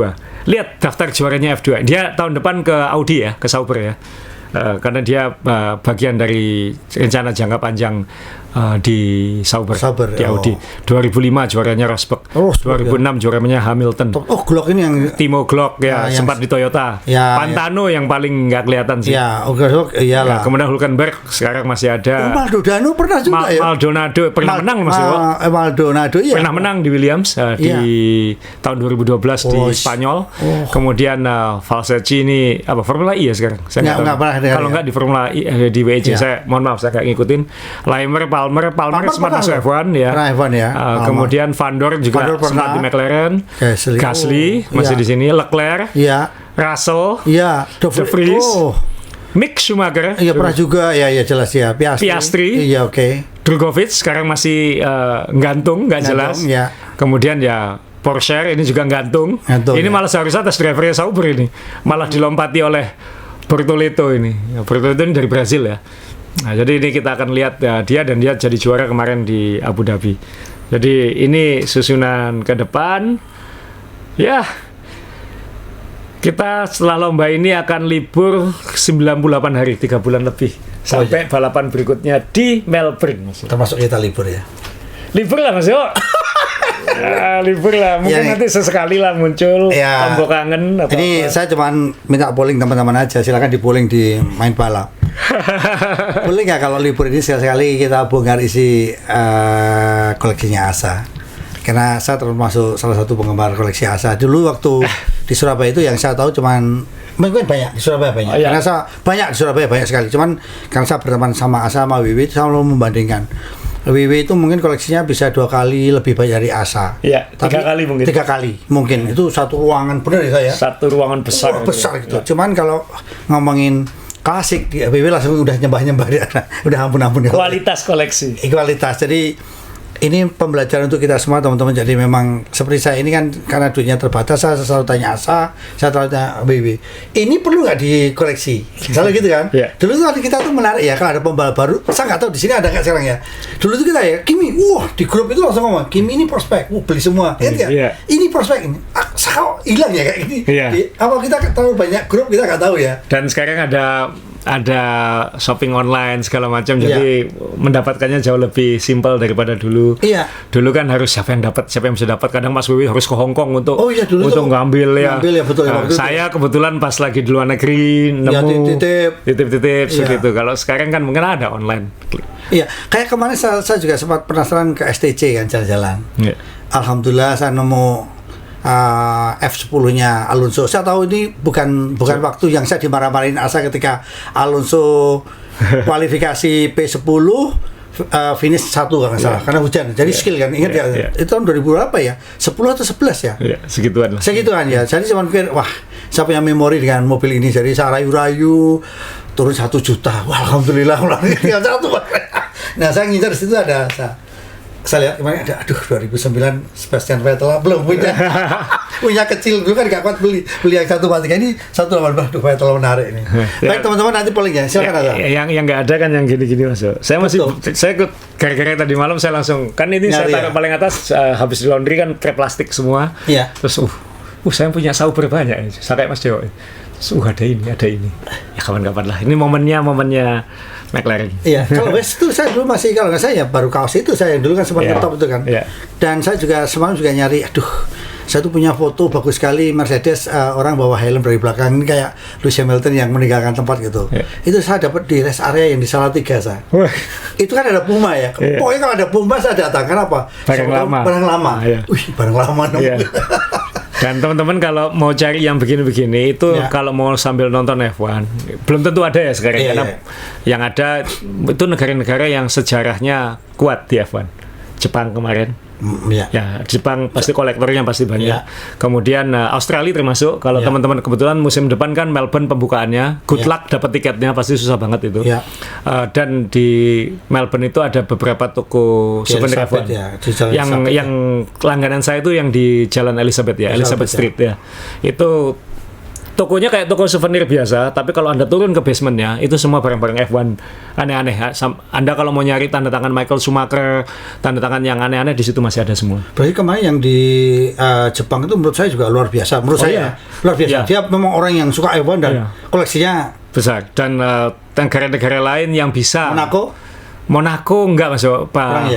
Lihat daftar juaranya F2. Dia tahun depan ke Audi ya, ke Sauber ya. Karena dia bagian dari rencana jangka panjang di Sauber di Audi. 2005 juaranya Rosberg, 2006 juaranya Hamilton. Glock ini yang Timo Glock ya, sempat di Toyota. Pantano yang paling nggak kelihatan sih. Iyalah. Kemudian Hülkenberg sekarang masih ada. Maldonado pernah juga ya. Maldonado pernah menang Mas Yo. Maldonado ya. Pernah menang di Williams di tahun 2012 di Spanyol. Kemudian Valsecchi ini apa Formula E ya sekarang? Saya nggak pernah. Kalau nggak di Formula E di WEC saya mohon maaf saya nggak ngikutin. Palmer sempat masuk F1 ya. Kemudian Van Dorn juga sempat di McLaren. Gasly masih di sini. Leclerc, Russell, De Vries, Mick Schumacher. Iya pernah juga ya jelas ya. Piastri. Iya oke. Drugovich sekarang masih gantung nggak jelas. Kemudian ya Porsche ini juga gantung. Ini malah seharusnya test drivernya Sauber ini malah dilompati oleh Bortoleto ini. Bortoleto ini dari Brazil ya. Nah, jadi ini kita akan lihat dia jadi juara kemarin di Abu Dhabi. Jadi ini susunan ke depan. Ya, kita setelah lomba ini akan libur 98 hari, 3 bulan lebih. Sampai balapan berikutnya di Melbourne. Termasuk kita libur ya? Libur lah Mas Yo. Libur lah, mungkin nanti sesekali lah muncul tombol kangen. Ini saya cuma minta polling teman-teman aja, silakan di polling di Main Balap. Boleh nggak kalau libur ini sekali-sekali kita bongkar isi koleksinya Asa? Karena saya termasuk salah satu penggemar koleksi Asa. Dulu waktu di Surabaya itu yang saya tahu cuman mungkin banyak di Surabaya banyak. Karena saya banyak di Surabaya banyak sekali. Cuman karena saya berteman sama Asa sama Wiwi, saya selalu membandingkan. Wiwi itu mungkin koleksinya bisa 2 kali lebih banyak dari Asa. Iya, 3 kali mungkin. 3 kali mungkin. Itu satu ruangan benar ya saya. Satu ruangan besar. Besar gitu. Cuman kalau ngomongin klasik, WW langsung udah nyembah-nyembah dia. Udah ampun-ampun. Kualitas koleksi. Kualitas. Jadi ini pembelajaran untuk kita semua teman-teman. Jadi memang seperti saya ini kan karena duitnya terbatas, saya selalu tanya Asa, saya selalu tanya WW. Ini perlu nggak dikoleksi? Selalu gitu kan? Yeah. Dulu tuh kita tuh menarik ya, kalau ada pembalap baru, saya nggak tahu di sini ada nggak sekarang ya. Dulu tuh kita ya, Kimi, wah di grup itu langsung ngomong, Kimi ini prospek, beli semua. Ingat ya? Yeah. Ini prospek ini. Saya hilang ya kayak gini. Yeah. Apa kita tahu banyak grup kita nggak tahu ya. Dan sekarang ada shopping online segala macam, jadi mendapatkannya jauh lebih simpel daripada dulu. Iya. Dulu kan harus siapa yang bisa dapat. Kadang Mas Wiwi harus ke Hong Kong untuk ngambil ya. Betul, saya kebetulan pas lagi di luar negeri nemu titip segitu. Kalau sekarang kan mungkin ada online. Iya, kayak kemarin saya juga sempat penasaran ke STC kan jalan-jalan. Yeah. Alhamdulillah saya nemu F10-nya Alonso. Saya tahu ini bukan waktu yang saya dimarah-marahin Asa ketika Alonso kualifikasi P10 finish 1 kalau nggak salah karena hujan. Jadi skill kan, ingat ya. Itu tahun 2000 berapa ya? 10 atau 11 ya? Iya, segituan lah. Segituan ya. Jadi saya pikir, wah, saya punya memori dengan mobil ini. Jadi saya rayu-rayu turun 1 juta. Wah, alhamdulillah tinggal 1. Nah, saya ngincar di situ ada saya lihat kemarin ada 2009 Sebastian Vettel belum punya kecil dulu kan gak kuat beli yang 1.3 ini 1.18. Vettel menarik ini. Baik teman-teman, nanti polling ya silakan ada. Yang nggak ada kan yang gini-gini Mas. Saya ikut gara-gara tadi malam saya langsung kan ini saya taruh paling atas habis di laundry kan krep plastik semua. Iya. Terus saya punya sauber banyak. Saya kayak Mas Dewo. Ada ini. Ya kapan-kapan lah. Ini momennya McLaren. Iya, kalau West itu saya dulu masih, kalau nggak saya baru kaos itu saya dulu kan sempat ngetop itu kan. Yeah. Dan saya juga semalam juga nyari, saya tuh punya foto bagus sekali Mercedes orang bawa helm dari belakang ini kayak Lewis Hamilton yang meninggalkan tempat gitu. Yeah. Itu saya dapat di rest area yang di Salatiga saya. Itu kan ada Puma ya. Yeah. Pokoknya kalau ada Puma saya datang. Kenapa? Barang lama. Barang lama. Yeah. Dan teman-teman kalau mau cari yang begini-begini itu kalau mau sambil nonton F1 belum tentu ada ya sekarang karena yang ada itu negara-negara yang sejarahnya kuat di F1. Jepang kemarin. Ya, Jepang pasti kolektornya pasti banyak. Kemudian Australia termasuk. Kalau teman-teman kebetulan musim depan kan Melbourne pembukaannya, good luck dapat tiketnya pasti susah banget itu. Dan di Melbourne itu ada beberapa toko souvenir F1. Yang langganan saya itu yang di Jalan Elizabeth Street ya. Itu tokonya kayak toko souvenir biasa, tapi kalau Anda turun ke basementnya, itu semua barang-barang F1 aneh-aneh. Anda kalau mau nyari tanda tangan Michael Schumacher, tanda tangan yang aneh-aneh di situ masih ada semua. Berarti kemarin yang di Jepang itu menurut saya juga luar biasa. Menurut saya luar biasa. Dia memang orang yang suka F1 dan koleksinya besar. Dan negara-negara lain yang bisa. Monaco enggak masuk Pak.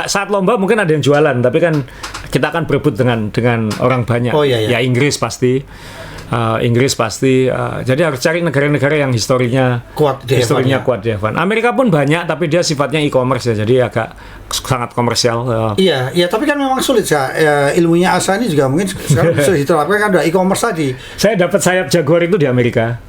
Saat lomba mungkin ada yang jualan, tapi kan kita akan berebut dengan orang banyak. Ya Inggris pasti. Jadi harus cari negara-negara yang historinya kuat di F1. Amerika pun banyak, tapi dia sifatnya e-commerce ya, jadi agak sangat komersial. Iya, tapi kan memang sulit ya. Ilmunya Asa ini juga mungkin sekarang sulit diterapkan kan ada e-commerce tadi. Saya dapat sayap Jaguar itu di Amerika.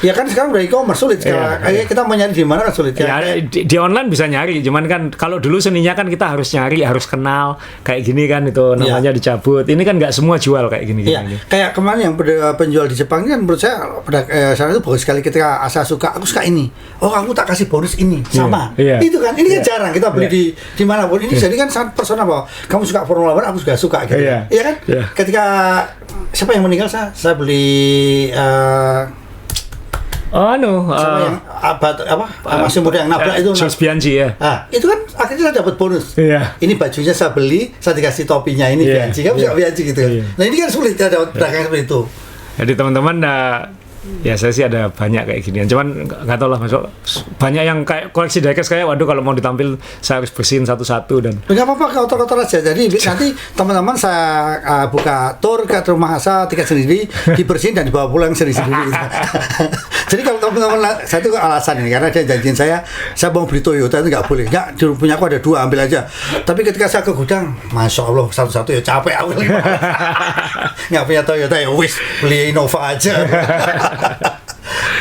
Ya kan sekarang udah e-commerce sulit sekarang. Kita mau nyari di mana kan sulit ya. Di online bisa nyari, cuman kan kalau dulu seninya kan kita harus nyari, harus kenal kayak gini kan, itu namanya dicabut. Ini kan nggak semua jual kayak gini. Kayak kemarin yang penjual di Jepang kan menurut saya saat itu bagus sekali ketika Asa suka, aku suka ini. Oh, aku tak kasih bonus ini sama. Itu kan ini kan jarang kita beli di manapun. Ini jadi kan sangat personal bahwa kamu suka Formula One, aku juga suka gitu. Iya kan? Ketika siapa yang meninggal saya beli yang masih muda yang nabrak itu Charles Bianchi ya. Itu kan akhirnya saya dapat bonus. Ini bajunya saya beli, saya dikasih topinya ini Bianchi. Kamu suka Bianchi gitu kan. Nah ini kan sulit ya dapat dagangan seperti itu. Jadi teman-teman ya saya sih ada banyak kayak ginian, cuman nggak tahu lah, masuk banyak yang kayak koleksi diecast kayak waduh kalau mau ditampil saya harus bersihin satu-satu dan nggak apa-apa kotor-kotor aja. Jadi nanti teman-teman saya buka tour ke rumah Asa, tiket sendiri dibersihin dan dibawa pulang sendiri. Jadi kalau teman-teman, saya itu alasan ini karena dia janjiin saya mau beli Toyota itu nggak boleh. Nggak, punya aku ada 2, ambil aja. Tapi ketika saya ke gudang, masya Allah satu-satu ya capek aku. Nggak punya Toyota ya wis beli Innova aja.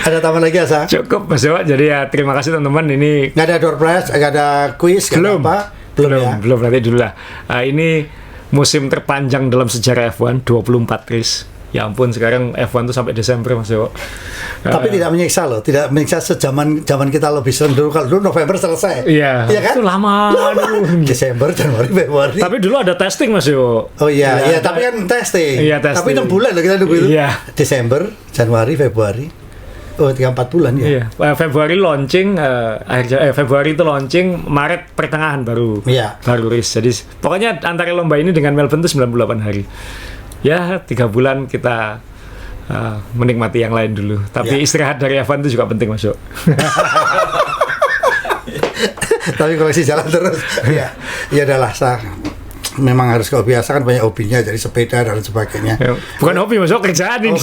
Ada tambahan lagi ya, Sa? Cukup Mas Dewa. Jadi ya terima kasih teman-teman. Ini nggak ada door prize, nggak ada quiz, belum apa? Belum nanti dulu lah. Ini musim terpanjang dalam sejarah F1, 24 race. Ya ampun, sekarang F1 tuh sampai Desember Mas Dewa. Tapi tidak menyiksa loh, tidak menyiksa zaman kita lebih sering dulu. Kalau dulu November selesai. Iya kan? Itu lama. Desember, Januari, Februari. Tapi dulu ada testing Mas Dewa. Oh iya, tapi kan testing. Iya, testing. Tapi 6 bulan loh kita nunggu itu. Iya. Desember, Januari, Februari. Oh, 3-4 bulan ya? Iya, Februari launching, Februari itu launching, Maret pertengahan baru race. Jadi pokoknya antara lomba ini dengan Melbourne itu 98 hari. Ya, 3 bulan kita menikmati yang lain dulu. Tapi istirahat dari F1 itu juga penting, Mas Yo. Tapi koleksi jalan terus. Ya udahlah, memang harus kebiasaan, banyak hobinya, jadi sepeda dan sebagainya. Bukan hobi, Mas Yo, kerjaan ini.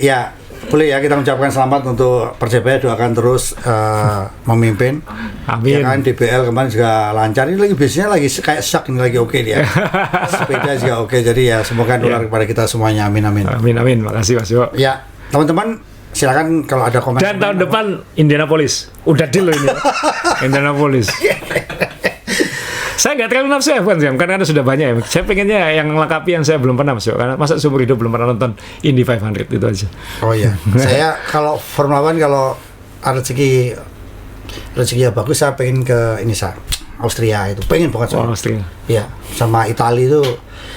Ya. Boleh ya kita ucapkan selamat untuk Persebaya, doakan terus memimpin. Amin. Ya kan DBL kemarin juga lancar. Ini lagi biasanya lagi kayak sak, ini lagi oke dia. Sepeda juga oke. Jadi ya semoga dolar kepada kita semuanya. Amin. Amin. Makasih Mas Yo. Ya teman-teman silakan kalau ada komen. Dan tahun depan Indianapolis. Udah deal loh ini. Indianapolis. Saya nggak terlalu nafsu F1 sih, karena sudah banyak ya. Saya pengennya yang melengkapi yang saya belum pernah masuk, karena masa seumur hidup belum pernah nonton Indy 500 itu aja. Oh iya, saya kalau Formula One kalau rezeki yang bagus saya pengen ke ini Austria itu, pengen banget. Austria. Iya, sama Italia itu.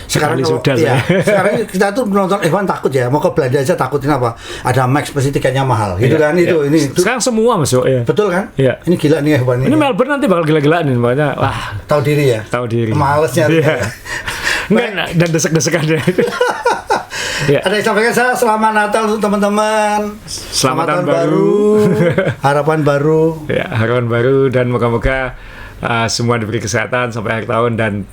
Sekarang sudah sekarang kita tuh menonton F1 takut ya, mau ke Belanda aja takutin apa? Ada Max pasti tiketnya mahal, gitu kan itu. Ini sekarang semua masuk ya. Betul kan? Iya. Ini gila nih F1 ini. Melbourne nanti bakal gila-gilaan nih, makanya wah. Tahu diri ya. Malesnya. Iya. Enggak, dan desek-desekannya. Ya. Ada yang sampaikan saya selamat Natal untuk teman-teman. Selamat tahun baru. Harapan baru. Ya, harapan baru dan moga-moga semua diberi kesehatan sampai akhir tahun dan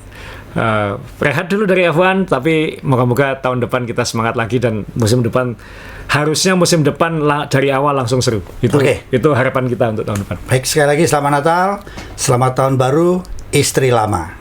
rehat dulu dari F1, tapi moga-moga tahun depan kita semangat lagi dan musim depan dari awal langsung seru. Itu harapan kita untuk tahun depan. Baik, sekali lagi selamat Natal, selamat tahun baru, istri lama.